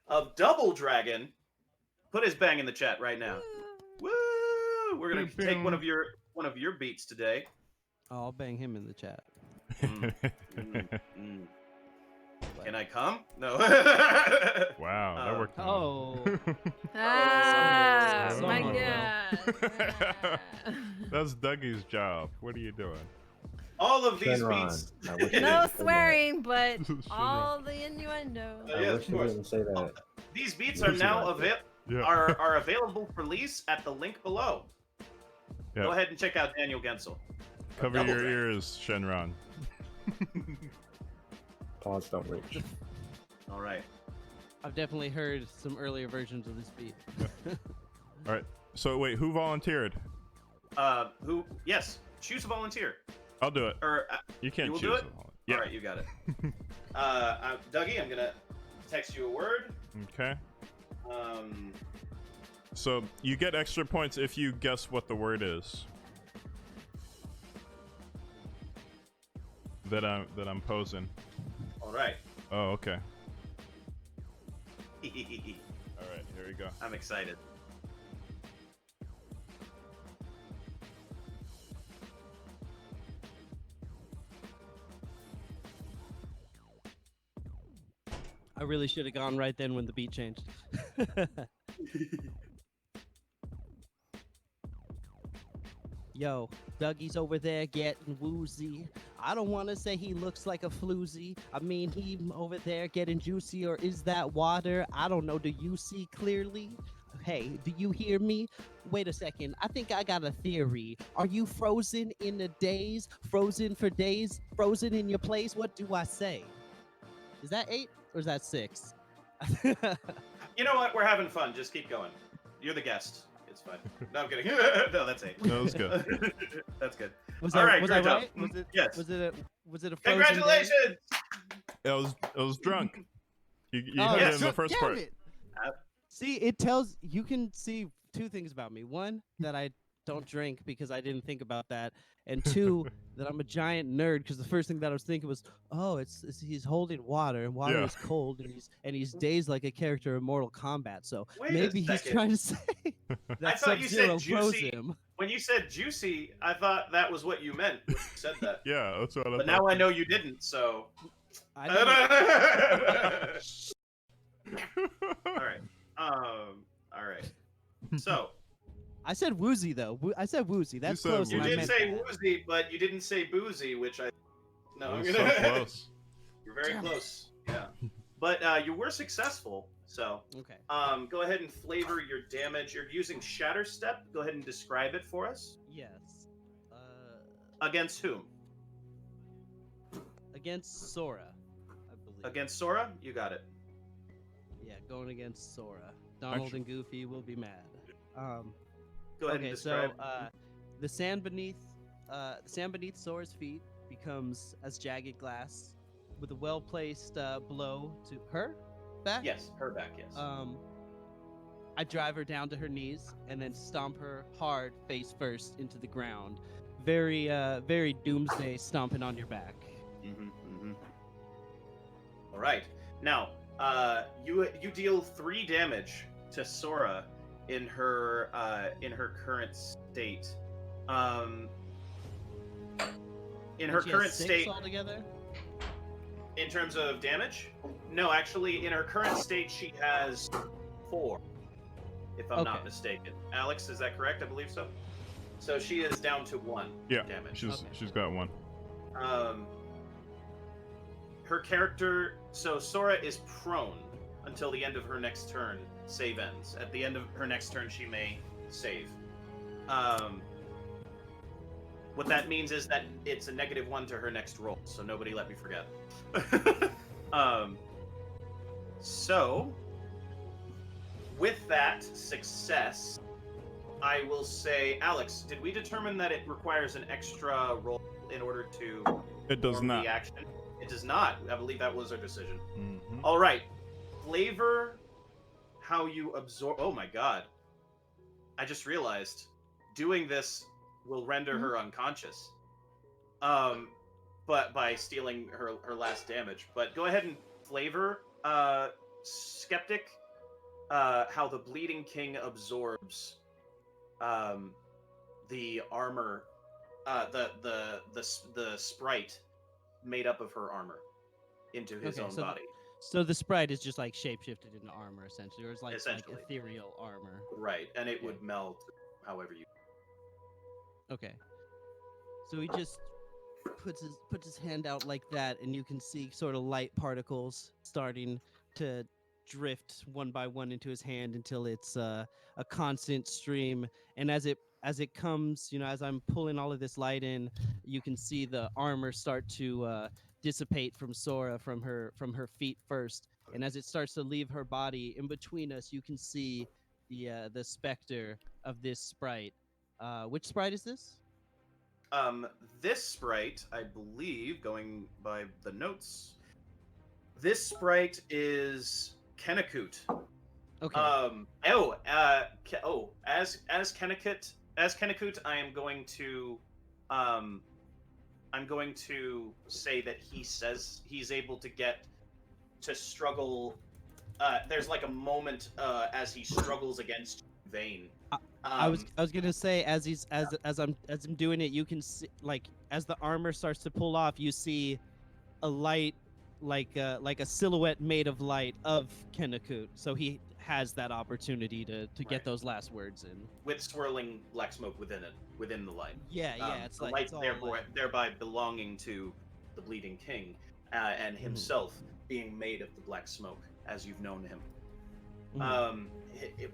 of Double Dragon. Put his bang in the chat right now. Woo! We're gonna take one of your beats today. Oh, I'll bang him in the chat. Can I come? No. Wow, that worked. out. Oh, Ah, Oh. my God. That's Dougie's job. What are you doing? All of these Shenron. beats. I wish you No didn't say that. swearing, but Shenron. all the innuendo. Oh, I yeah, wish of you course. didn't say that. These beats are now Yeah. are available for lease at the link below. Yeah. Go ahead and check out Daniel Gensel. Cover Double your Dragon. ears, Shenron. Paws don't reach. All right. I've definitely heard some earlier versions of this beat. All right. So wait, who volunteered? Who? Yes. Choose a volunteer. I'll do it. Or You can't you will choose. do it? Yeah. All right, you got it. Dougie, I'm gonna text you a word. Okay. Um, So you get extra points if you guess what the word is. That I'm posing. all right. Oh, okay. All right, here we go. I'm excited. I really should have gone right then when the beat changed. Yo, Dougie's over there getting woozy. I don't want to say he looks like a floozy. I mean, he over there getting juicy, or is that water? I don't know. Do you see clearly? Hey, do you hear me? Wait a second. I think I got a theory. Are you frozen in the days? Frozen for days? Frozen in your place? What do I say? Is that 8 or is that 6? You know what? We're having fun. Just keep going. You're the guest. It's fine. No, I'm kidding. No, that's 8. That was good. That's good. Was All I, right, was great I job. right? Was it? Yes. Was it a frozen day? Congratulations. I was drunk. You Oh, heard yes. it in the first damn part. it. See, it tells you can see 2 things about me. 1, that I don't drink because I didn't think about that, and 2, that I'm a giant nerd because the first thing that I was thinking was, oh, it's he's holding water and water Yeah. is cold and he's dazed like a character in Mortal Kombat. So Wait a maybe he's second. trying to say that thought you said Sub-Zero froze juicy. him. When you said juicy, I thought that was what you meant when you said that. Yeah, that's what I But thought. now I know you didn't, so. I didn't- All right. All right. So I said woozy though. I said woozy. That's said close. you and I did meant say that. woozy, but you didn't say boozy, which I. No, I'm It was gonna. so close. You're very Damn it. close. Yeah. But you were successful. So Okay. go ahead and flavor your damage. You're using Shatter Step. Go ahead and describe it for us. Yes. Against whom? Against Sora, I believe. Against Sora? You got it. Yeah, going against Sora. Donald Actu- and Goofy will be mad. Go ahead Okay, and describe. so the sand beneath Sora's feet becomes as jagged glass, with a well-placed blow to her back. Yes, her back. Yes. I drive her down to her knees and then stomp her hard, face first, into the ground. Very, very doomsday stomping on your back. All right. Now, you deal 3 damage to Sora in her current state. In her And she has current 6 state, altogether. in terms of damage, no, actually, in her current state, she has 4, if I'm not Okay. mistaken. Alex, is that correct? I believe so. So she is down to 1 Yeah, damage. she's got 1. Her character, so Sora is prone until the end of her next turn. Save ends. At the end of her next turn, she may save. What that means is that it's a -1 to her next roll, so nobody let me forget. So, with that success, I will say, Alex, did we determine that it requires an extra roll in order to It does perform not. the action? It does not. I believe that was our decision. Mhm. All right. Flavor how you absorb. Oh my god. I just realized doing this will render her unconscious. But by stealing her last damage. But go ahead and flavor Skeptic how the Bleeding King absorbs the armor, the sprite made up of her armor into his Okay, own so body. So the sprite is just like shapeshifted into armor, essentially, or it's like Essentially. ethereal armor. Right, and it Okay. would melt however you. Okay. So he just puts his hand out like that, and you can see sort of light particles starting to drift one by one into his hand until it's a constant stream. And as it comes, as I'm pulling all of this light in, you can see the armor start to dissipate from Sora from her feet first. And as it starts to leave her body, in between us, you can see the specter of this sprite. Which sprite is this? This sprite, I believe, going by the notes, this sprite is Kennecoot. Okay. As Kennecoot, I'm going to say that he says he's able to get to struggle. There's like a moment as he struggles against Vayne. I was gonna say as I'm doing it, you can see, like, as the armor starts to pull off, you see a light, like a silhouette made of light of Kennecoot. So he has that opportunity to Right. get those last words in. with swirling black smoke within the light. Yeah, it's the like light it's all thereby belonging to the Bleeding King, and himself being made of the black smoke, as you've known him.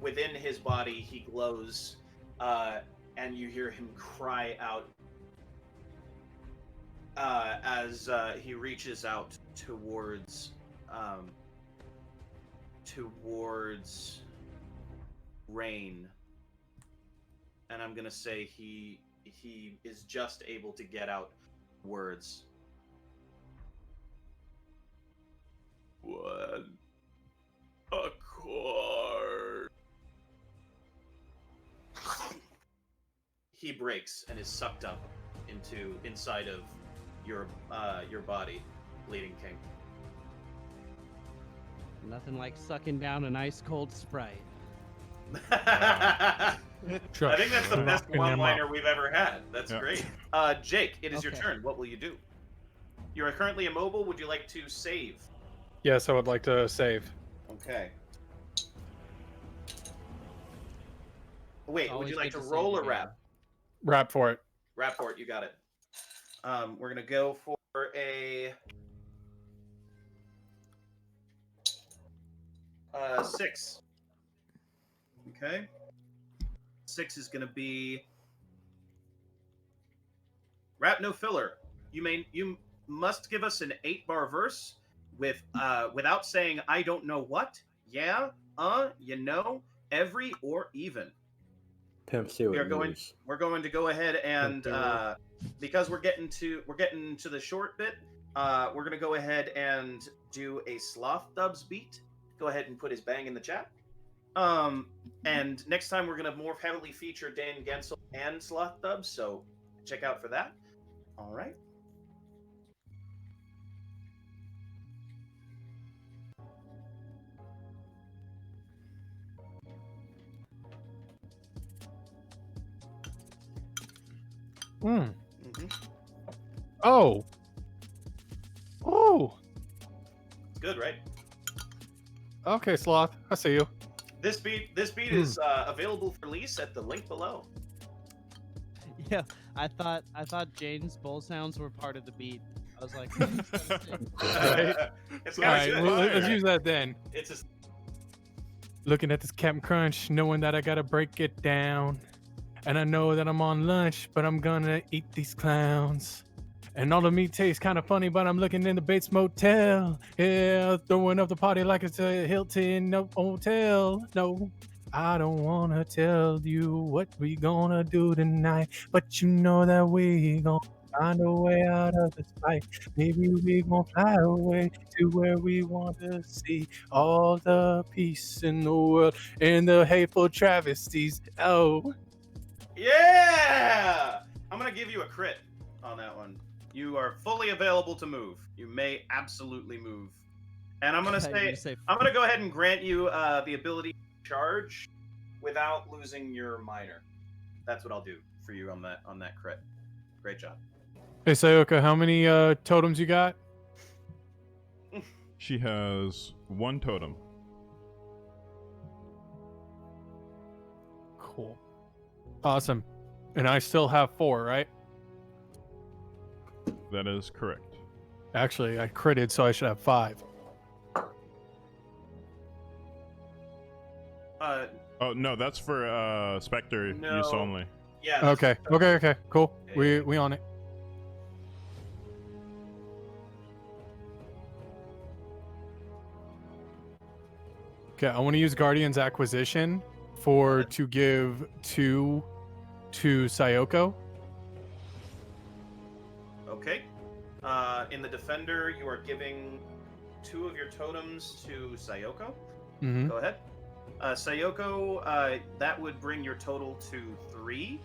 Within his body, he glows, and you hear him cry out as he reaches out towards Rain, and I'm gonna say he is just able to get out words. One accord. He breaks and is sucked up inside of your body, Bleeding King. nothing like sucking down an ice cold Sprite. I think that's the best Locking him one-liner up. we've ever had. That's Yeah. great. Jake, it is your Okay. turn. What will you do? You are currently immobile. Would you like to save? Yes, I would like to save. Okay. Wait, would Always you like good to to roll save or again. rap? Rap for it. Rap for it. You got it. We're gonna go for a 6. Okay. 6 is gonna be rap no filler. You must give us an 8-bar verse with without saying I don't know what, yeah, you know, every or even. Pimp see what We're going to go ahead and because we're getting to the short bit, we're gonna go ahead and do a SLOTHDUBZ beat. Go ahead and put his bang in the chat. And next time we're gonna more heavily feature Dan GENSEL and SLOTHDUBZ, so check out for that. All right. Mm. Mm-hmm. Oh. Oh. Good, right? Okay, Sloth. I see you. This beat is available for release at the link below. Yeah, I thought Jane's bull sounds were part of the beat. I was like, Right. It's All kind right, of well, good. let's use that then. It's just Looking at this Captain Crunch, knowing that I gotta break it down. And I know that I'm on lunch, but I'm gonna eat these clowns. And all the meat tastes kind of funny, but I'm looking in the Bates Motel. Yeah, throwing up the party like it's a Hilton hotel. No, I don't wanna tell you what we gonna do tonight, but you know that we gonna find a way out of this fight. Maybe we gonna fly away to where we want to see all the peace in the world and the hateful travesties. Oh, yeah. I'm gonna give you a crit on that one. You are fully available to move. You may absolutely move. And I'm gonna say I'm gonna go ahead and grant you the ability to charge without losing your minor. That's what I'll do for you on that crit. Great job. hey Sayoko, how many totems you got? She has 1 totem. Cool. Awesome. And I still have 4, right? That is correct. Actually, I critted, so I should have 5. Oh no, that's for Spectre use No. only. Yeah. that's- Okay. Okay. Cool. Yeah. We on it. Okay, I want to use Guardian's Acquisition to give 2 to Sayoko. Okay. In the Defender, you are giving 2 of your totems to Sayoko. Mm-hmm. Go ahead. Sayoko, that would bring your total to 3.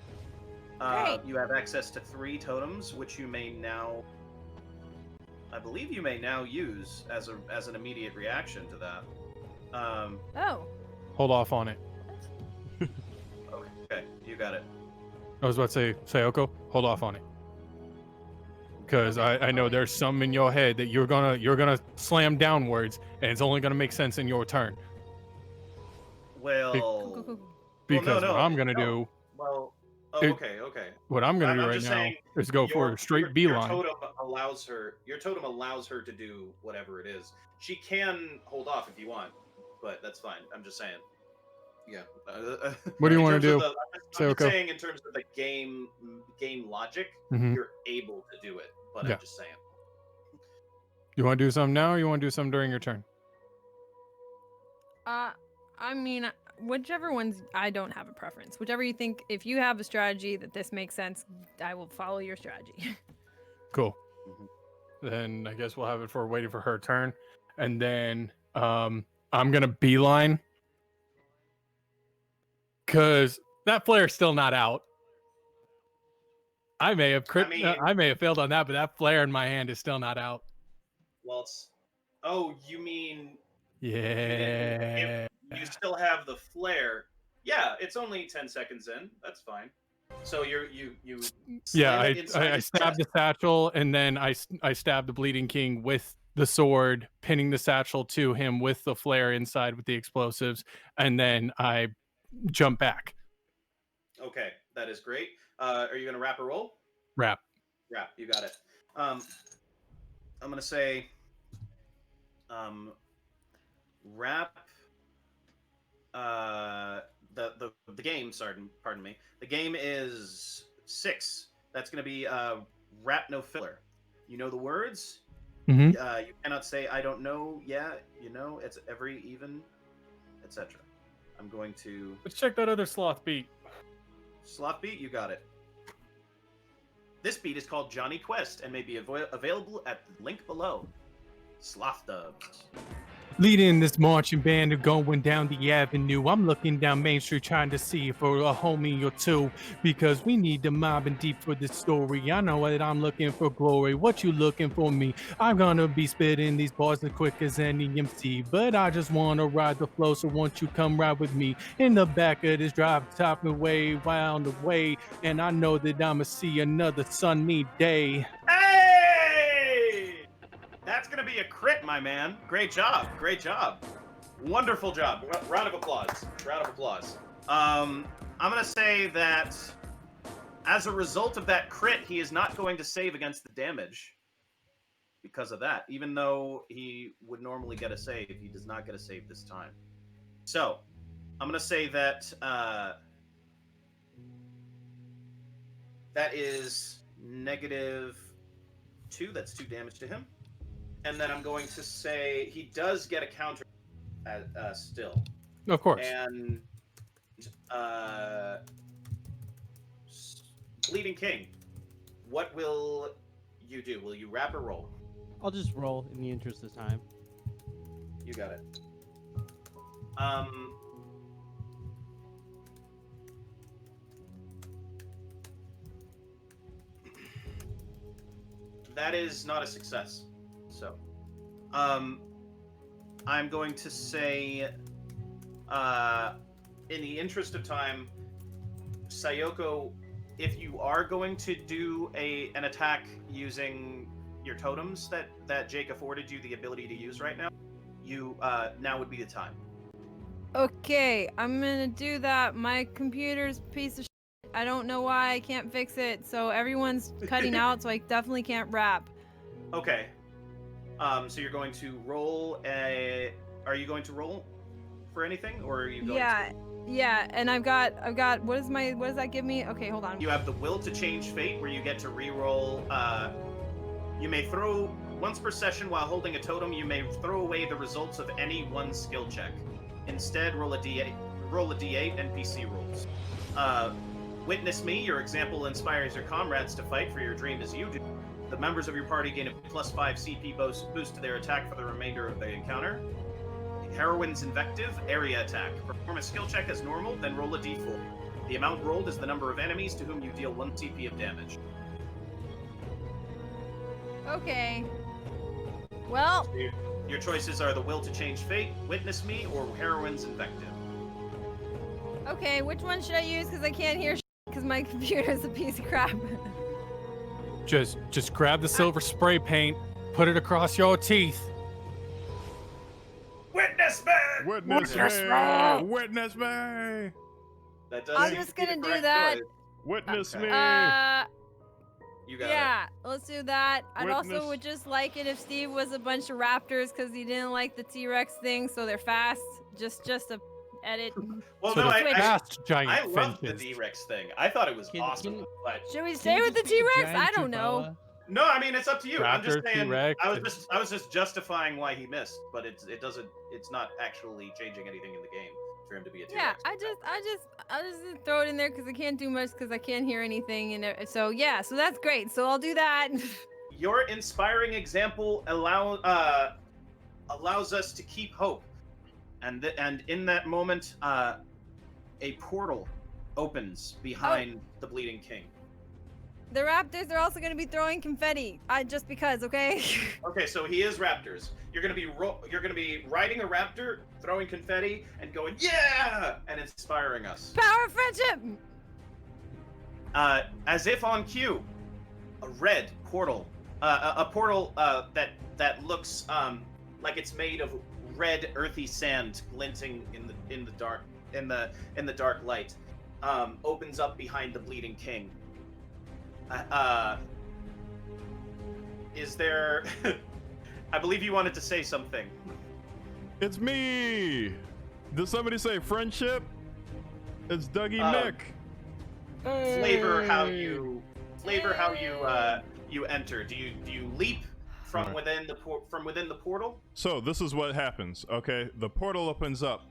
Great. You have access to 3 totems, which you may now, I believe you may now use as an immediate reaction to that. Oh. Hold off on it. Okay, you got it. I was about to say, Sayoko, hold off on it. Because I know there's some in your head that you're gonna slam downwards, and it's only gonna make sense in your turn. Well, Cool. Because no, what I'm gonna no. do, well, It- okay. what I'm gonna I'm do right just now saying, is go for a straight Your beeline. totem allows her to do whatever it is. She can hold off if you want, but that's fine. I'm just saying. Yeah. What do you in wanna terms of do, I'm just Sayoko? saying in terms of the game logic, Mhm. you're able to do it. But Yeah. I'm just saying. You want to do something now, or you want to do something during your turn? I mean, whichever ones, I don't have a preference. Whichever you think, if you have a strategy that this makes sense, I will follow your strategy. Cool. Mhm. Then I guess we'll have it for waiting for her turn, and then I'm gonna beeline because that flare's still not out. I may have I may have failed on that, but that flare in my hand is still not out. Well, it's. Oh, you mean Yeah. you still have the flare? Yeah, it's only 10 seconds in. That's fine. So you Yeah, slam it inside I his stabbed the chest. satchel, and then I stabbed the Bleeding King with the sword, pinning the satchel to him with the flare inside with the explosives, and then I jump back. Okay, that is great. Are you gonna wrap a roll? Wrap. Wrap, you got it. I'm gonna say, wrap. The game. Sorry, pardon me. The game is 6. That's gonna be wrap no filler. You know the words. Mhm. You cannot say I don't know. Yeah, you know it's every even, etc. I'm going to Let's check that other sloth beat. Sloth beat, you got it. This beat is called Johnny Quest and may be available at the link below. SLOTHDUBZ. Leading this marching band of going down the avenue. I'm looking down Main Street trying to see for a homie or two, because we need the mob and deep for this story. I know that I'm looking for glory. What you looking for me? I'm gonna be spitting these bars as quick as any MC, but I just wanna ride the flow. So won't you come ride with me in the back of this drive top and way round the way? And I know that I'ma see another sunny day. Hey! That's gonna be a crit, my man. Great job. Great job. Wonderful job. Round of applause. Round of applause. I'm gonna say that as a result of that crit, he is not going to save against the damage because of that. Even though he would normally get a save, he does not get a save this time. So, I'm gonna say that that is -2. That's 2 damage to him. And then I'm going to say he does get a counter still. Of course. And Bleeding King, what will you do? Will you rap or roll? I'll just roll in the interest of time. You got it. That is not a success. So, I'm going to say, in the interest of time, Sayoko, if you are going to do an attack using your totems that Jake afforded you the ability to use right now, you now would be the time. Okay, I'm gonna do that. My computer's a piece of shit. I don't know why I can't fix it, so everyone's cutting out, so I definitely can't rap. Okay. So you're going to roll Are you going to roll for anything, or are you going to... Yeah, and I've got, what does that give me? Okay, hold on. You have the will to change fate, where you get to re-roll, you may throw, once per session while holding a totem, you may throw away the results of any one skill check. Instead, roll a d8 NPC rolls. Witness me, your example inspires your comrades to fight for your dream as you do. The members of your party gain a +5 CP boost to their attack for the remainder of the encounter. Heroine's Invective, area attack. Perform a skill check as normal, then roll a d4. The amount rolled is the number of enemies to whom you deal 1 CP of damage. Okay. Well... Your choices are the will to change fate, witness me, or Heroine's Invective. Okay, which one should I use? Because I can't hear because my computer's a piece of crap. Just grab the silver spray paint, put it across your teeth. Witness me! Witness me! Witness me! That does I'm seem just to be gonna the do correct that. choice. Witness me! You got Yeah, let's do that. I'd also Witness. would just like it if Steve was a bunch of raptors because he didn't like the T-Rex thing, so they're fast. Just a edit. it. Well, So no, the fast giant I love the finches. D-Rex thing. I thought it was Can- awesome. can- But Should we Can stay you with the just be a T-Rex? giant I don't know. Chihuahua? no, I mean, it's up to you. I'm just Raptor, saying. T-Rex, I was just justifying why he missed, but it's not actually changing anything in the game for him to be a Yeah, T-Rex. I just throw it in there because I can't do much because I can't hear anything, and so yeah, so that's great. So I'll do that. Your inspiring example allows us to keep hope, and in that moment, a portal opens behind the Bleeding King. The raptors are also going to be throwing confetti. Just because, okay? Okay, so he is raptors. You're gonna be riding a raptor, throwing confetti, and going yeah, and inspiring us. Power of friendship. As if on cue, a red portal, a portal that looks like it's made of red earthy sand glinting in the dark light, opens up behind the Bleeding King. Is there? I believe you wanted to say something. It's me! Did somebody say friendship? It's Dougie Mick. Flavor how you enter. Do you leap from within the portal? So this is what happens, okay? The portal opens up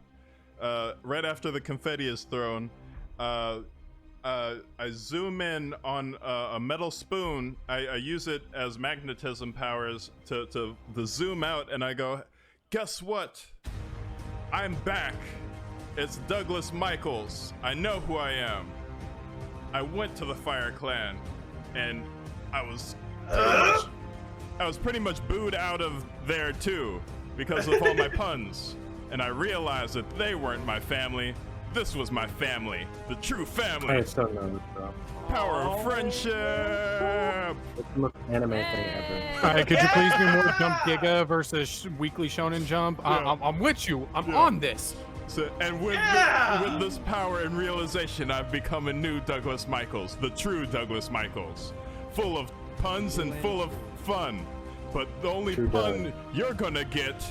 right after the confetti is thrown. I zoom in on a metal spoon. I use it as magnetism powers to zoom out, and I go, guess what? I'm back. It's Douglas Michaels. I know who I am. I went to the Fire Clan, and I was pretty much booed out of there too because of all my puns. And I realized that they weren't my family. This was my family, the true I family. still know this stuff. Power of friendship. It's the most anime thing ever. All right, could you please be more Jump Giga versus Weekly Shonen Jump? Yeah. I'm with you. I'm Yeah. on this. So, and with this power and realization, I've become a new Douglas Michaels, the true Douglas Michaels, full of puns and full of fun. But the only True pun Doug. you're gonna get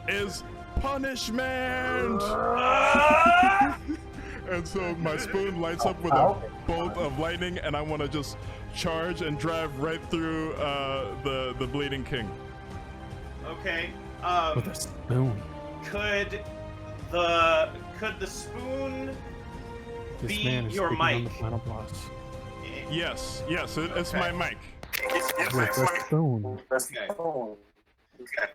is punishment. And so my spoon lights up with a bolt of lightning, and I want to just charge and drive right through the Bleeding King. Okay. With a spoon. Could the spoon This be man is your speaking on mic? the final boss. Yes, it's my mic. It's With a spoon. Okay.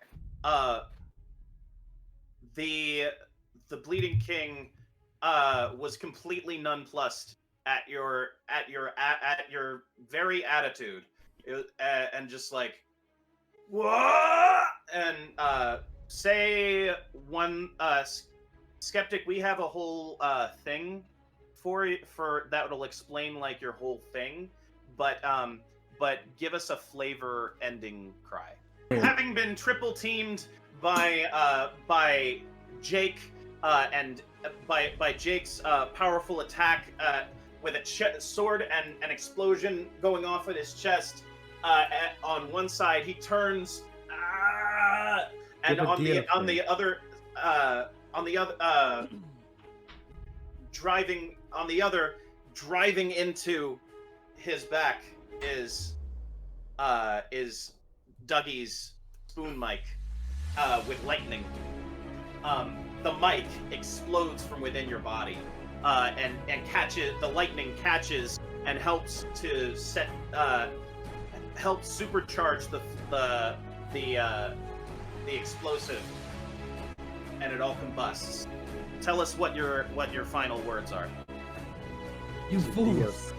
The Bleeding King was completely nonplussed at your very attitude, and just like, what? And say one Skeptic, we have a whole thing for that will explain like your whole thing, but give us a flavor ending cry. Having been triple teamed by Jake and by Jake's powerful attack with a sword and an explosion going off at his chest, on one side he turns, and on the other driving into his back is Dougie's spoon mic with lightning. The mic explodes from within your body, and catches the lightning and helps to helps supercharge the explosive, and it all combusts. Tell us what your final words are. You fools!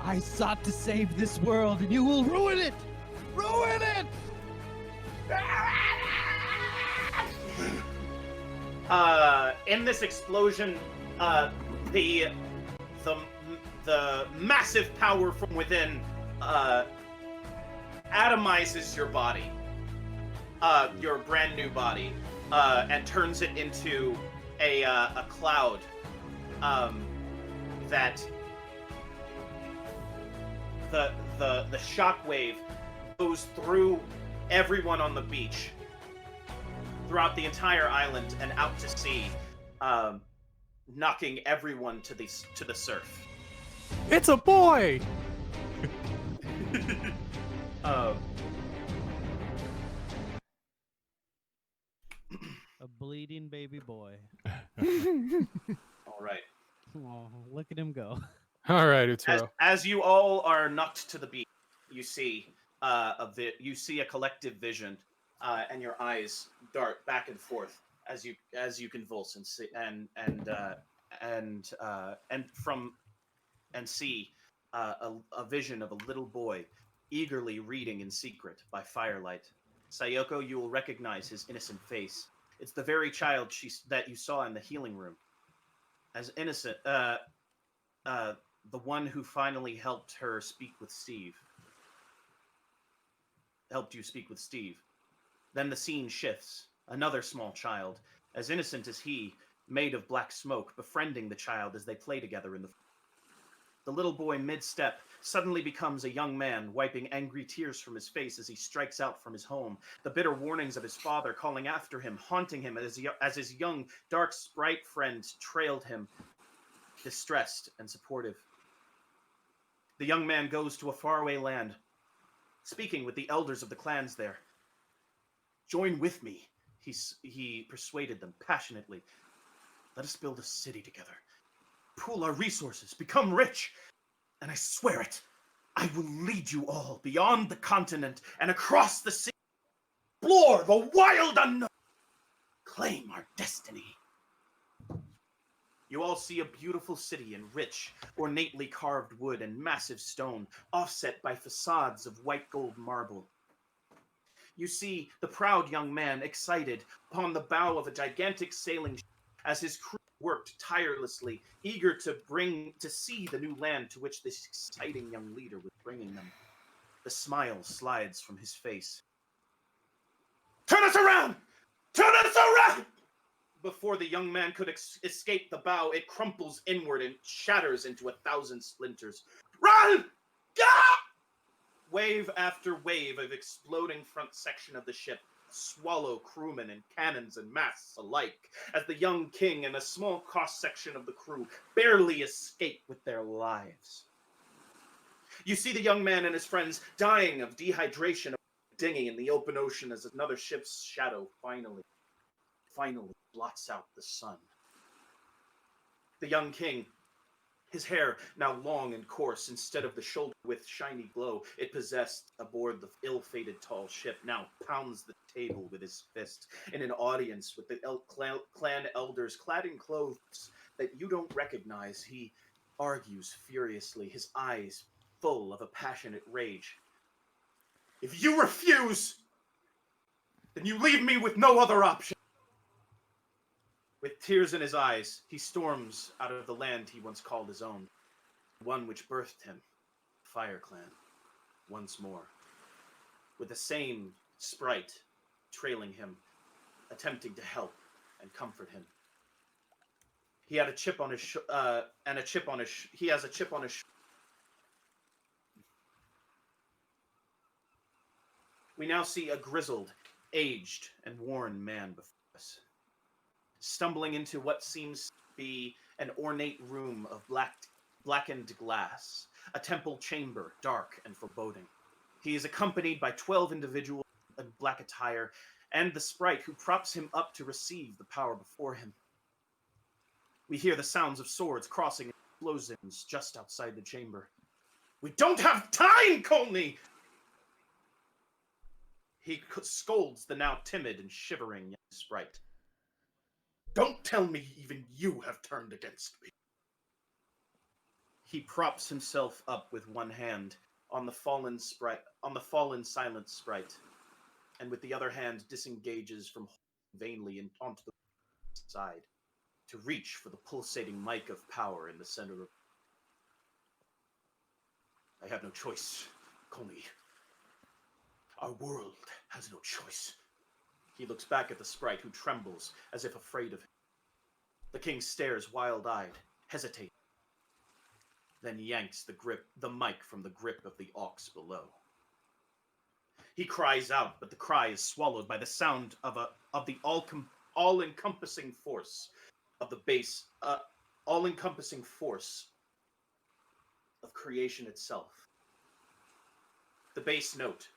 I sought to save this world, and you will ruin it! Ruin it! In this explosion, the massive power from within atomizes your body, your brand new body, and turns it into a cloud that the shockwave goes through everyone on the beach, throughout the entire island and out to sea, knocking everyone to the surf. It's a boy! A bleeding baby boy. All right. Oh, look at him go. All right, Utero. As you all are knocked to the beach, you see a collective vision, and your eyes dart back and forth as you convulse and see see a vision of a little boy eagerly reading in secret by firelight. Sayoko, you will recognize his innocent face. It's the very child that you saw in the healing room. As innocent, the one who finally helped you speak with Steve. Then the scene shifts. Another small child, as innocent as he, made of black smoke, befriending the child as they play together in the... The little boy, mid-step, suddenly becomes a young man, wiping angry tears from his face as he strikes out from his home. The bitter warnings of his father calling after him, haunting him as his young, dark sprite friend trailed him, distressed and supportive. The young man goes to a faraway land, speaking with the elders of the clans there. Join with me, he persuaded them passionately. Let us build a city together. Pool our resources, become rich, and I swear it, I will lead you all beyond the continent and across the sea. Explore the wild unknown. Claim our destiny. You all see a beautiful city in rich, ornately carved wood and massive stone, offset by facades of white gold marble. You see the proud young man excited upon the bow of a gigantic sailing ship as his crew worked tirelessly, eager to see the new land to which this exciting young leader was bringing them. The smile slides from his face. Turn us around! Turn us around! Before the young man could escape the bow, it crumples inward and shatters into 1,000 splinters. Run! Gah! Wave after wave of exploding front section of the ship swallow crewmen and cannons and masts alike, as the young king and a small cross-section of the crew barely escape with their lives. You see the young man and his friends dying of dehydration of dinghy in the open ocean as another ship's shadow finally blots out the sun. The young king, his hair now long and coarse, instead of the shoulder-width shiny glow it possessed aboard the ill-fated tall ship, now pounds the table with his fist in an audience with the clan elders clad in clothes that you don't recognize. He argues furiously, his eyes full of a passionate rage. If you refuse, then you leave me with no other option. With tears in his eyes, he storms out of the land he once called his own, one which birthed him, Fire Clan, once more, with the same sprite trailing him, attempting to help and comfort him. He had a chip on his he has a chip on his We now see a grizzled, aged, and worn man before us, stumbling into what seems to be an ornate room of blackened glass, a temple chamber, dark and foreboding. He is accompanied by 12 individuals in black attire, and the sprite who props him up to receive the power before him. We hear the sounds of swords crossing explosions just outside the chamber. We don't have time, Coney! He scolds the now timid and shivering young sprite. Don't tell me even you have turned against me. He props himself up with one hand on the fallen silent sprite, and with the other hand disengages from vainly onto the side to reach for the pulsating mic of power in the center of. I have no choice, Coney. Our world has no choice. He looks back at the sprite, who trembles as if afraid of him. The king stares wild-eyed, hesitating, then yanks the mic from the grip of the ox below. He cries out, but the cry is swallowed by the sound of the all-encompassing force of the base, all-encompassing force of creation itself. The bass note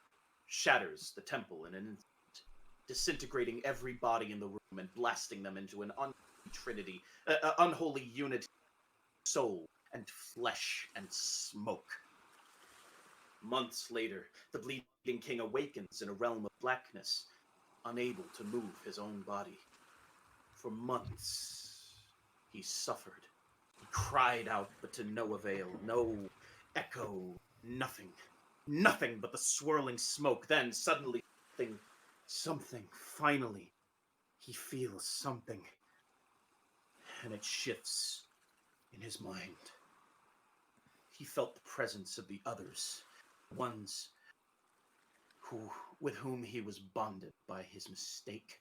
shatters the temple in an instant, disintegrating every body in the room and blasting them into an unholy unity, soul and flesh and smoke. Months later, the bleeding king awakens in a realm of blackness, unable to move his own body. For months, he suffered. He cried out, but to no avail, no echo, nothing. Nothing but the swirling smoke. Then, suddenly, something, finally, he feels something. And it shifts in his mind. He felt the presence of the others, ones with whom he was bonded by his mistake.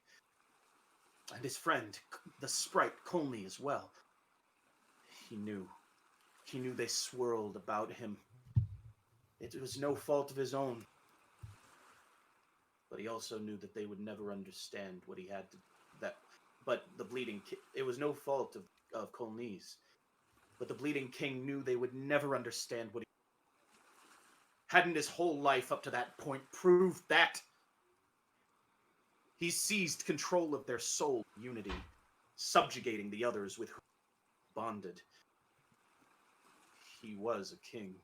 And his friend, the sprite, Coney, as well. He knew they swirled about him. It was no fault of his own. But he also knew that they would never understand what he had to. But the bleeding king, it was no fault of Coney's. But the bleeding king knew they would never understand what he. Hadn't his whole life up to that point proved that? He seized control of their soul unity, subjugating the others with whom he bonded. He was a king.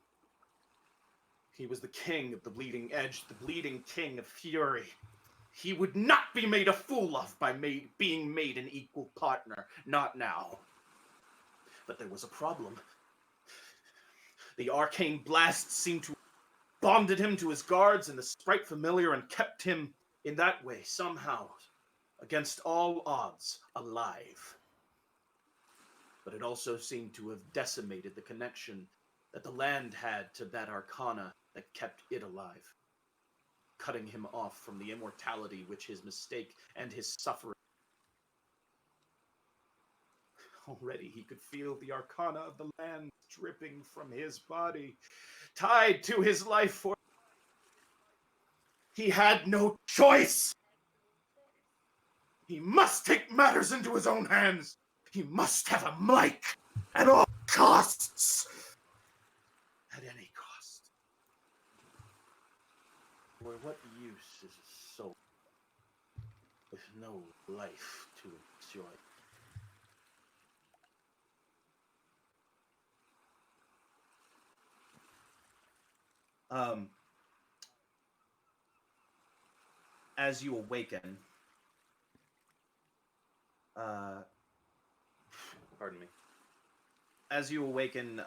He was the king of the bleeding edge, the bleeding king of fury. He would not be made a fool of by being made an equal partner. Not now. But there was a problem. The arcane blast seemed to have bonded him to his guards and the sprite familiar and kept him in that way, somehow, against all odds, alive. but it also seemed to have decimated the connection that the land had to that arcana that kept it alive, cutting him off from the immortality which his mistake and his suffering. Already he could feel the arcana of the land dripping from his body, tied to his life force. He had no choice. He must take matters into his own hands. He must have a mic at all costs. At any cost. For what use is a soul with no life to enjoy? As you awaken, pardon me. As you awaken,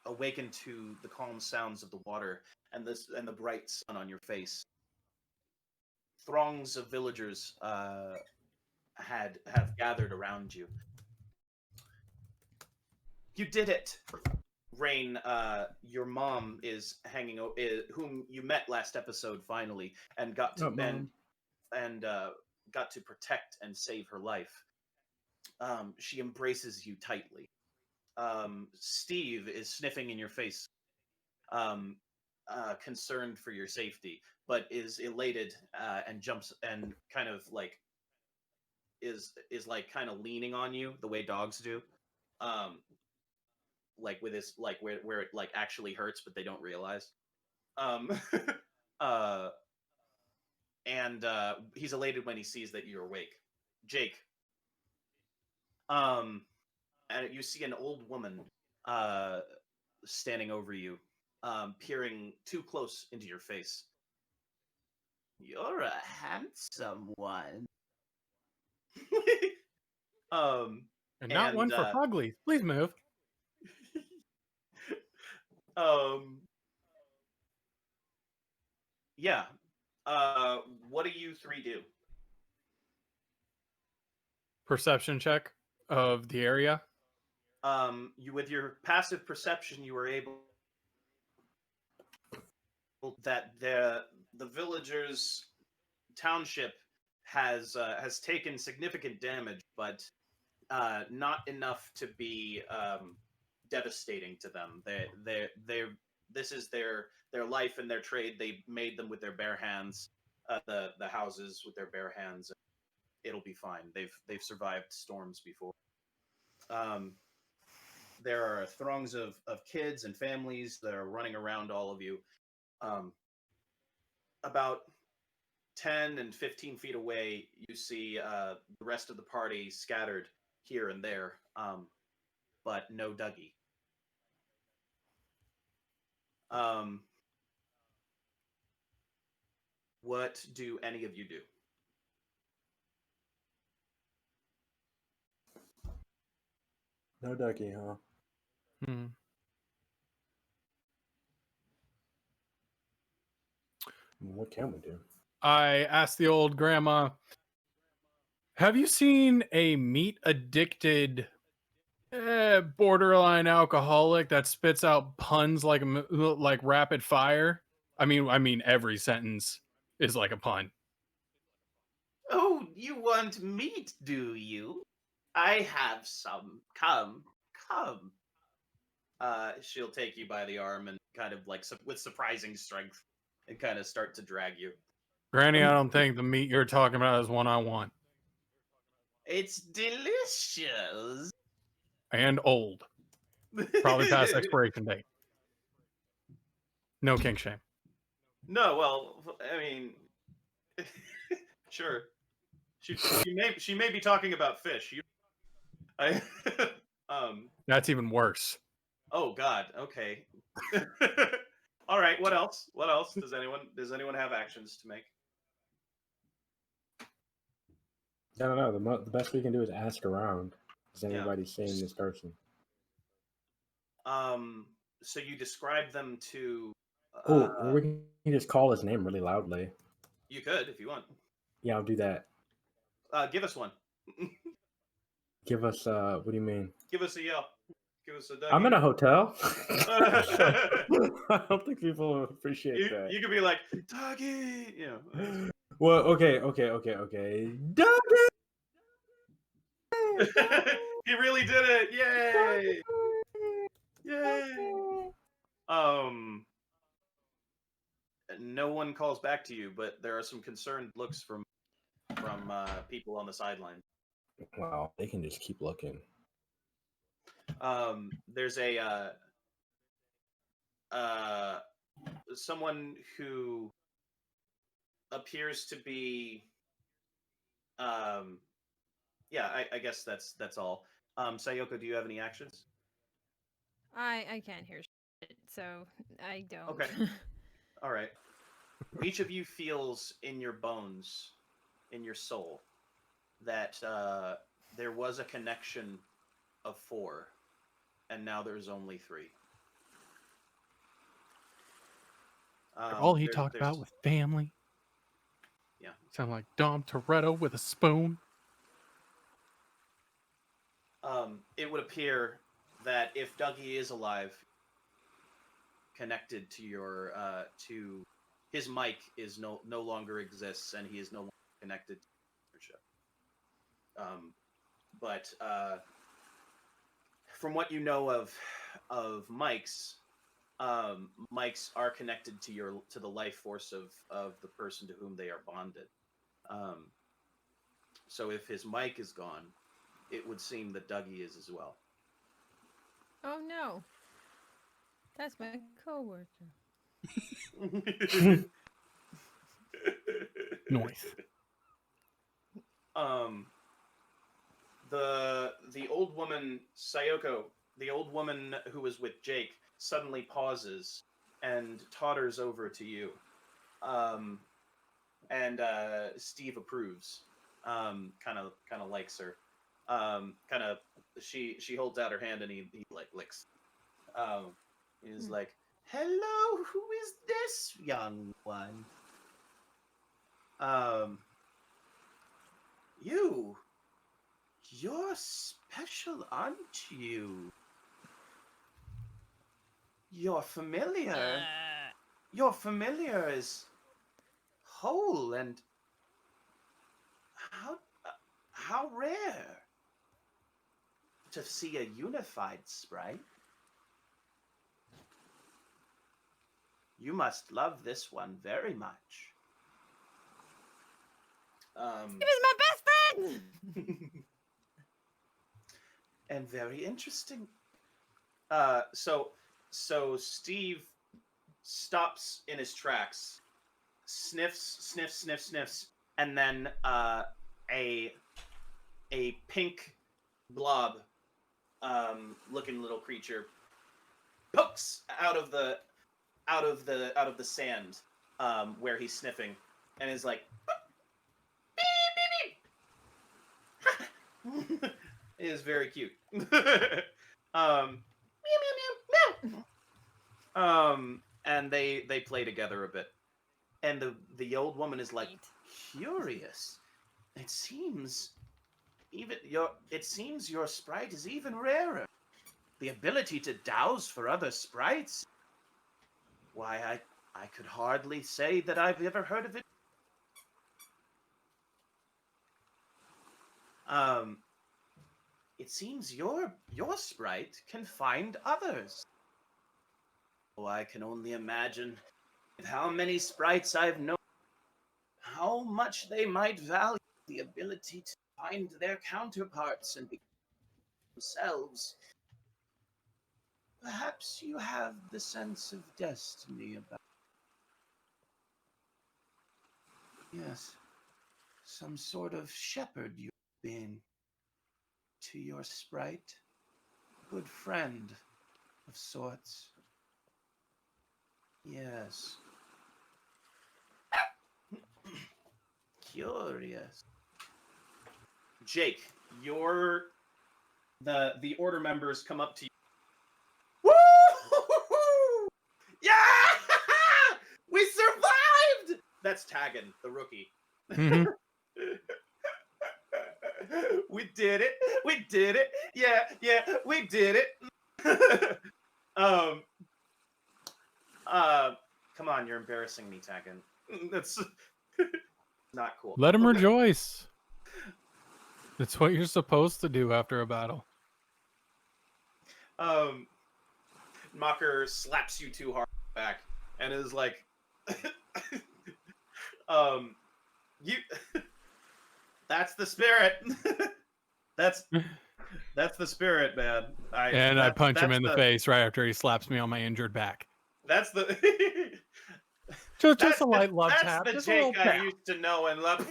awaken to the calm sounds of the water and the bright sun on your face. Throngs of villagers have gathered around you. You did it, Rain. Your mom is hanging, whom you met last episode finally, and got to got to protect and save her life. She embraces you tightly. Steve is sniffing in your face, concerned for your safety, but is elated and jumps and kind of like is like kind of leaning on you the way dogs do, like with his like where it like actually hurts but they don't realize. And he's elated when he sees that you're awake. Jake, and you see an old woman standing over you, peering too close into your face. You're a handsome one. And not one for fugly. Please move. Yeah. What do you three do? Perception check of the area. You, with your passive perception, you were able that the villagers' township has taken significant damage, but not enough to be devastating to them. This is their life and their trade. They made them with their bare hands. The houses with their bare hands. It'll be fine. They've survived storms before. There are throngs of kids and families that are running around all of you. About 10 and 15 feet away, you see the rest of the party scattered here and there, but no Dougie. What do any of you do? No Dougie, huh? What can we do? I asked the old grandma, have you seen a meat-addicted borderline alcoholic that spits out puns like rapid fire? I mean, every sentence is like a pun. Oh, you want meat, do you? I have some. Come. She'll take you by the arm and kind of like with surprising strength and kind of start to drag you. Granny, I don't think the meat you're talking about is one I want. It's delicious. And old. Probably past expiration date. No kink shame. No, well, I mean, sure. She may be talking about fish. That's even worse. Oh God. Okay. All right. What else? What else? Does anyone have actions to make? I don't know. The best we can do is ask around. Has anybody seen this person? So you describe them to. We can just call his name really loudly. You could if you want. Yeah, I'll do that. Give us one. Give us what do you mean? Give us a yell. Give us a Dougie. I'm in a hotel. I don't think people will appreciate that. You could be like, Dougie, you know. Well, okay. Dougie! He really did it! Yay! Yay! No one calls back to you, but there are some concerned looks from people on the sideline. Wow, they can just keep looking. There's a someone who appears to be yeah, I guess that's all. Sayoko, do you have any actions? I can't hear shit, so I don't. Okay. All right. Each of you feels in your bones, in your soul, that there was a connection of 4, and now there's only 3. All he talked about was family. Yeah. Sound like Dom Toretto with a spoon. It would appear that if Dougie is alive, connected to your to his mic is no longer exists, and he is no longer connected to the ship. But from what you know of mics, mics are connected to the life force of the person to whom they are bonded. So if his mic is gone, it would seem that Dougie is as well. Oh no. That's my coworker. Noise. The old woman, Sayoko, the old woman who was with Jake, suddenly pauses and totters over to you. And Steve approves. Kind of likes her. She holds out her hand and he like licks. He's like, "Hello, who is this young one?" You're special, aren't you? You're familiar. You're familiar as whole, and how rare to see a unified sprite. You must love this one very much. He was my best friend! And very interesting. So Steve stops in his tracks, sniffs, and then a pink blob looking little creature pokes out of the sand where he's sniffing, and is like beep, beep, beep. It is very cute. Meow, meow, meow, meow. And they play together a bit, and the old woman is like, curious. It seems your sprite is even rarer. The ability to douse for other sprites. Why, I could hardly say that I've ever heard of it. It seems your sprite can find others. Oh, I can only imagine with how many sprites I've known, how much they might value the ability to find their counterparts and become themselves. Perhaps you have the sense of destiny about. Yes, some sort of shepherd you've been to your sprite. Good friend of sorts. Yes. Curious. Jake, the order members come up to you. Woo! Yeah! We survived! That's Taggin, the rookie. Mm-hmm. We did it. We did it. Yeah, we did it. Come on, you're embarrassing me, Taggin. That's not cool. Let him rejoice. It's what you're supposed to do after a battle. Mocker slaps you too hard back and is like, you. That's the spirit. that's the spirit, man. I punch him in the face right after he slaps me on my injured back. That's the. Just a light love tap. That's Just the a little Jake I tap. used to know and love.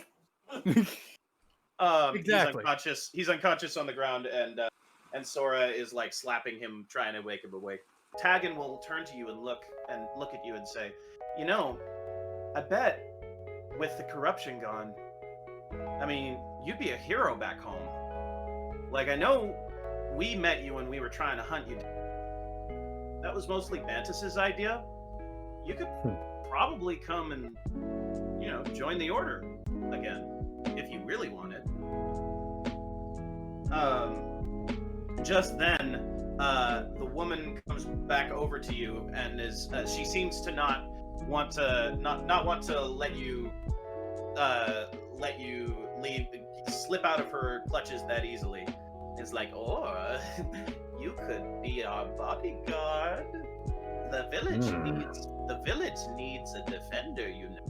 Exactly. He's unconscious on the ground, and Sora is like slapping him, trying to wake him awake. Taggin will turn to you and look at you and say, "You know, I bet with the corruption gone, I mean, you'd be a hero back home. Like, I know we met you when we were trying to hunt you. That was mostly Bantus's idea. You could probably come and, you know, join the Order again, if you really wanted." Just then, the woman comes back over to you and is, she seems to not want to let you slip out of her clutches that easily. It's like, "Oh, you could be our bodyguard. The village needs a defender, you know.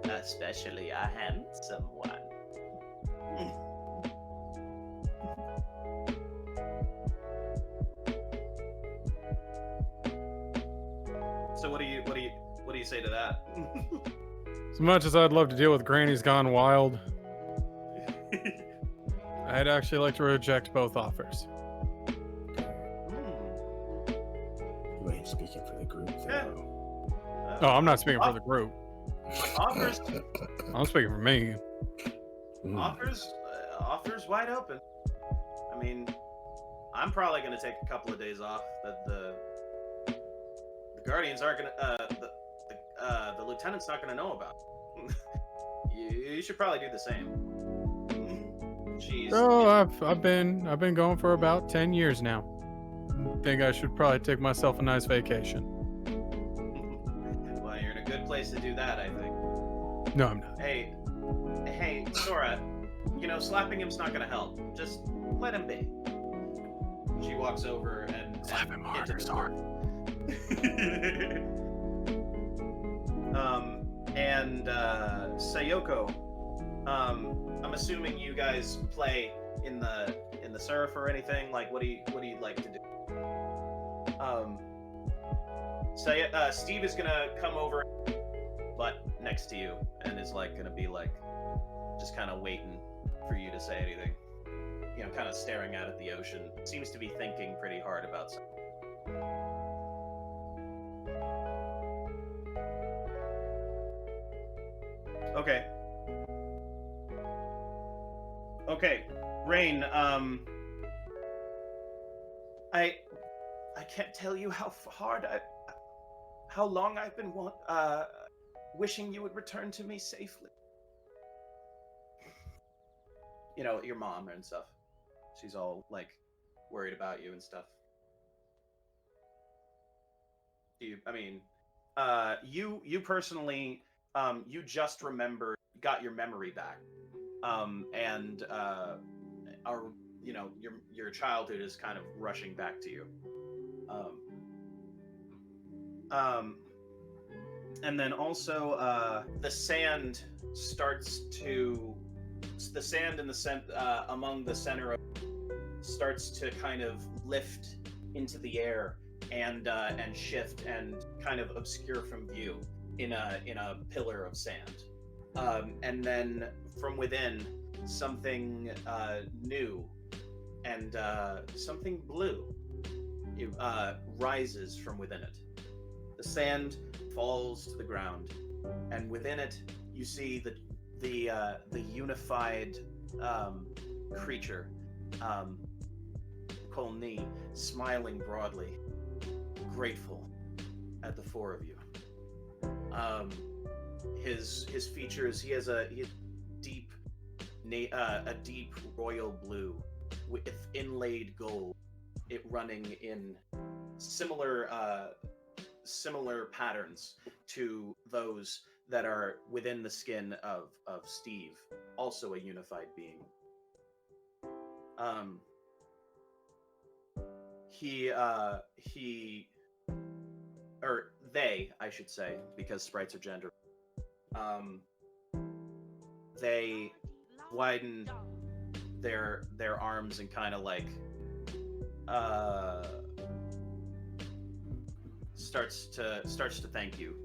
Especially a handsome one." So what do you say to that? As much as I'd love to deal with Granny's Gone Wild, I'd actually like to reject both offers. You ain't speaking for the group, though. Oh, I'm not speaking for the group. Offers I'm speaking for me. offers wide open. I mean, I'm probably gonna take a couple of days off, but the Guardians aren't gonna. The lieutenant's not gonna know about it. You should probably do the same. Jeez. Oh, I've been going for about 10 years now. Think I should probably take myself a nice vacation. Well, you're in a good place to do that, I think. No, I'm not. Hey, Sora. You know, slapping him's not gonna help. Just let him be. She walks over and Slap him harder, Sora. Sayoko, I'm assuming you guys play in the surf or anything. Like, what do you like to do? Steve is gonna come over, but next to you, and is like gonna be like just kind of waiting for you to say anything. You know, kind of staring out at the ocean. Seems to be thinking pretty hard about something. Okay, Rain, I can't tell you how long I've been wishing you would return to me safely. You know, your mom and stuff. She's all, like, worried about you and stuff. You personally, you just got your memory back. And you know, your childhood is kind of rushing back to you. And then also, the sand in the among the center of starts to kind of lift into the air and shift and kind of obscure from view in a pillar of sand. And then from within, something new and something blue rises from within it. The sand falls to the ground, and within it, you see the unified creature, Kolni, smiling broadly, grateful at the four of you. His features, he has deep a deep royal blue with inlaid gold, it running in similar patterns to those that are within the skin of Steve, also a unified being. Or they, I should say, because sprites are gender. They widen their arms and kind of like starts to thank you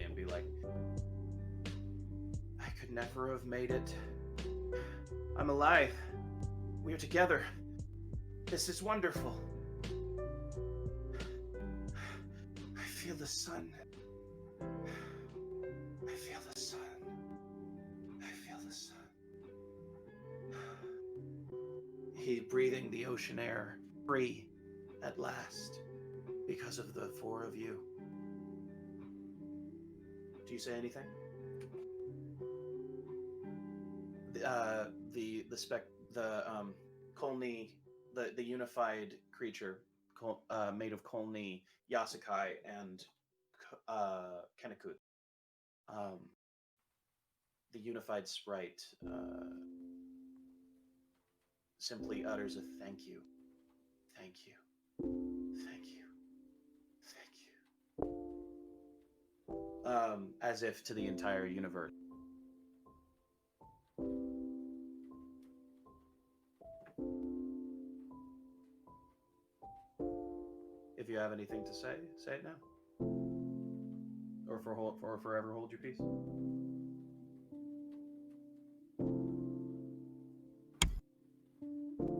and be like, I could never have made it. I'm alive. We're together. This is wonderful. I feel the sun. I feel the sun. I feel the sun. He breathing the ocean air, free at last, because of the four of you. Do you say anything? Kolni, the unified creature, made of Kolni, Yasukai, and Kenakut. The unified sprite simply utters a thank you, thank you, thank you, thank you, as if to the entire universe. If you have anything to say it now. Or forever hold your peace.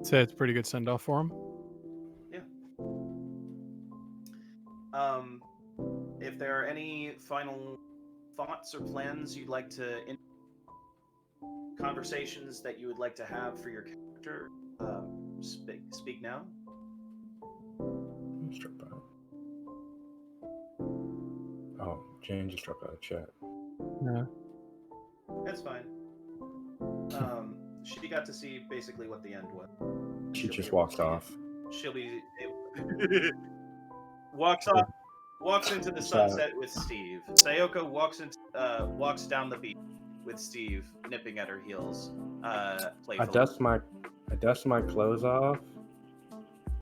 Say it's a pretty good send off for him. Yeah. If there are any final thoughts or plans you'd like to conversations that you would like to have for your character, speak now. Oh, Jane just dropped out of chat. Yeah. That's fine. She got to see basically what the end was. She just walks off. She'll be walks off, walks into the sunset with Steve. Sayoko walks down the beach with Steve nipping at her heels. Playfully. I dust my clothes off,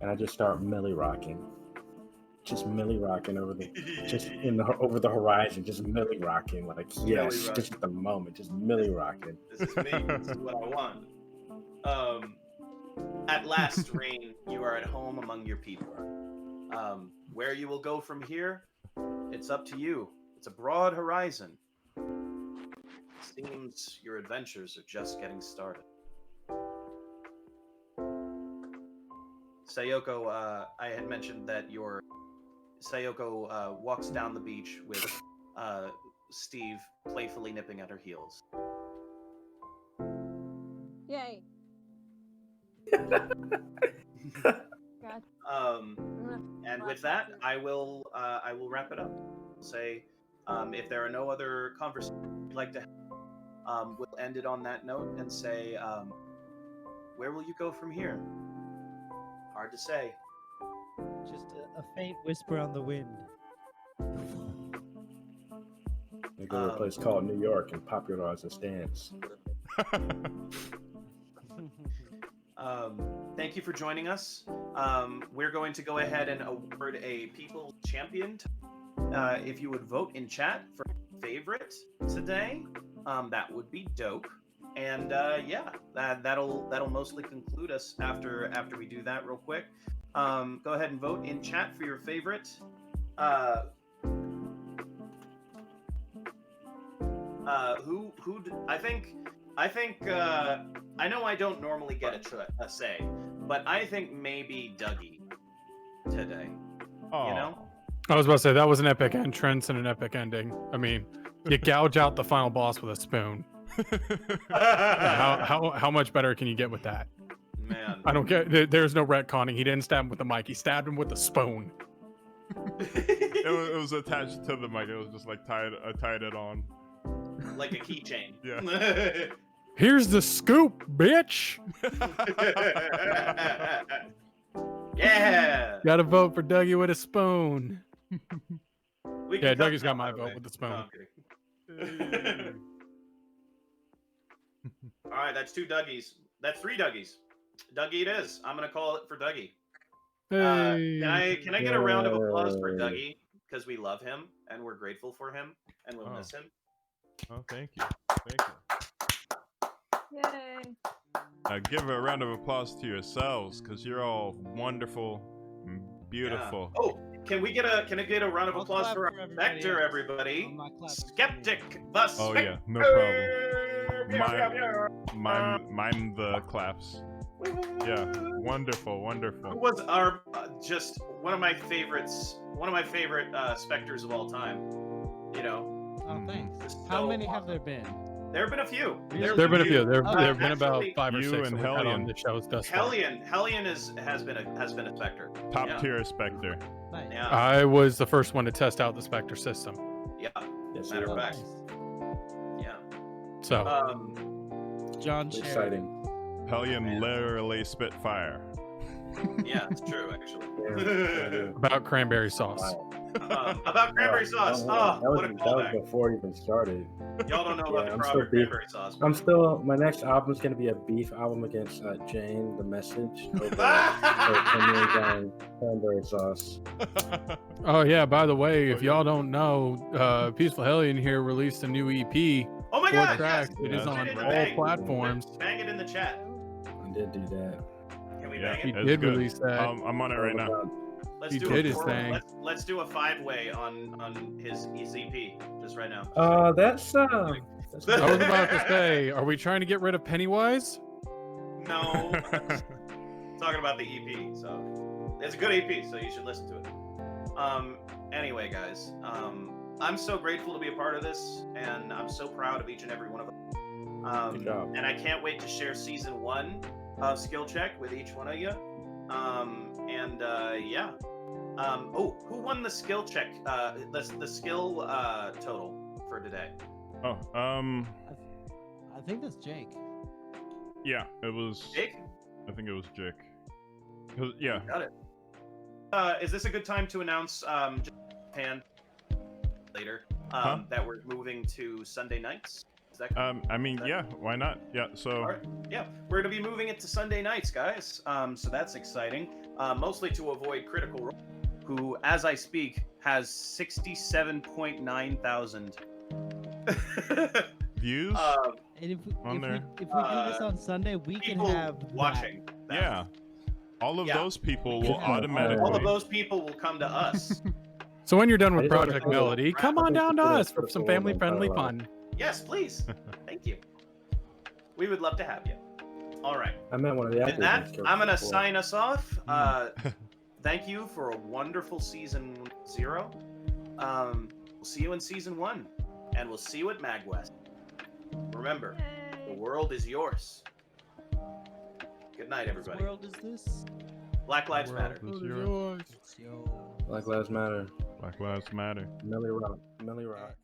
and I just start milli rocking. Just milli rocking over the horizon, just milli rocking, like yes, this is the moment, just milli rocking. This is me. This is what I want. At last, Rain, you are at home among your people. Where you will go from here, it's up to you. It's a broad horizon. It seems your adventures are just getting started. Sayoko, I had mentioned that Sayoko walks down the beach with Steve playfully nipping at her heels. Yay. God. And with that, I will wrap it up. Say, if there are no other conversations you'd like to have, we'll end it on that note and say, where will you go from here? Hard to say. Just a faint whisper on the wind. They go to a place called New York and popularize the stands. Thank you for joining us. We're going to go ahead and award a People's Champion. If you would vote in chat for favorite today, that would be dope. And yeah, that'll mostly conclude us after we do that real quick. Go ahead and vote in chat for your favorite. I know I don't normally get a say, but I think maybe Dougie today. Oh. You know? I was about to say that was an epic entrance and an epic ending. I mean, you gouge out the final boss with a spoon. How much better can you get with that? Man. I don't get. There's no retconning. He didn't stab him with the mic. He stabbed him with a spoon. It was attached to the mic. It was just like I tied it on. Like a keychain. Yeah. Here's the scoop, bitch. Yeah. Gotta vote for Dougie with a spoon. We Yeah, can cut Dougie's that, got my by the vote way. with the spoon. No, I'm kidding. All right, that's 2 Dougies. That's 3 Dougies. Dougie it is. I'm gonna call it for Dougie. Hey. Can I get a round of applause for Dougie because we love him and we're grateful for him and we'll miss him. Oh, thank you. Thank you. Yay. Give a round of applause to yourselves because you're all wonderful and beautiful. Yeah. Oh, can I get a round of I'll applause clap for for our everybody Spectre, else. everybody? I'm not clapping for Skeptic, the Oh, Spectre. yeah, no problem. Mime the claps. Yeah, wonderful, Who wonderful. was our just one of my favorites? One of my favorite Spectres of all time. You know, Oh, thanks. just How so many have awesome. there been? There have been a few. There have been a few. There Okay. have been about Actually, 5 or you 6 and that we've had on Hellion. the shows thus far. Hellion has been a Spectre. Top Yeah. tier Spectre. Nice. Yeah. I was the first one to test out the Spectre system. Yeah. Yes, Matter it of was. fact. Yeah. So John It's Sherry. exciting. Hellion Man. literally spit fire. Yeah, it's true actually. about cranberry sauce. About cranberry sauce. Oh, that what a was callback. before it even started. Y'all don't know Yeah, about the I'm Crawford still beef. cranberry sauce. I'm still. My next album is gonna be a beef album against Jane, The Message, over her opinions on cranberry sauce. Oh yeah, by the way, if Oh, yeah. y'all don't know, Peaceful Hellion here released a new EP. Oh my 4 god, tracks. yes. It is Yes. on Get it in all the bang. platforms. Bang it in the chat. I did do that. Can we Yeah, bang He it? it's did good. release that. I'm on it right now. Let's he do did a his four- thing. Let's do a 5-way on his EP just right now. That's I was about to say, are we trying to get rid of Pennywise? No. Talking about the EP, so it's a good EP, so you should listen to it. Anyway, guys, I'm so grateful to be a part of this, and I'm so proud of each and every one of them. Good job. And I can't wait to share season 1 of Skill Check with each one of you. Yeah. Oh, who won the skill check? The skill total for today. Oh, I think that's Jake. yeah, it was. Jake? I think it was Jake. 'Cause- Yeah. Got it. Is this a good time to announce Japan later that we're moving to Sunday nights? Is that I mean, yeah, why not? Yeah, so. All right. Yeah, we're gonna be moving it to Sunday nights, guys. So that's exciting. Mostly to avoid Critical Role, who, as I speak, has 67.9 thousand. Views? And if On there. we do this on Sunday, we can People have watching. that. Yeah. All of Yeah. those people will Yeah. automatically. All of those people will come to us. So when you're done I with just wanna Project say- Melody, come on down to us for some family-friendly fun. Yes, please. Thank you. We would love to have you. All right. I met one of the With actors. that, in Skill I'm gonna before. sign us off. Thank you for a wonderful season 0. We'll see you in season 1, and we'll see you at MagWest. Remember, the world is yours. Good night, Whose everybody. world is this? Black Lives Matter. What's yours? It's yo. Black Lives Matter. Black Lives Matter. Millie Rock. Millie Rock.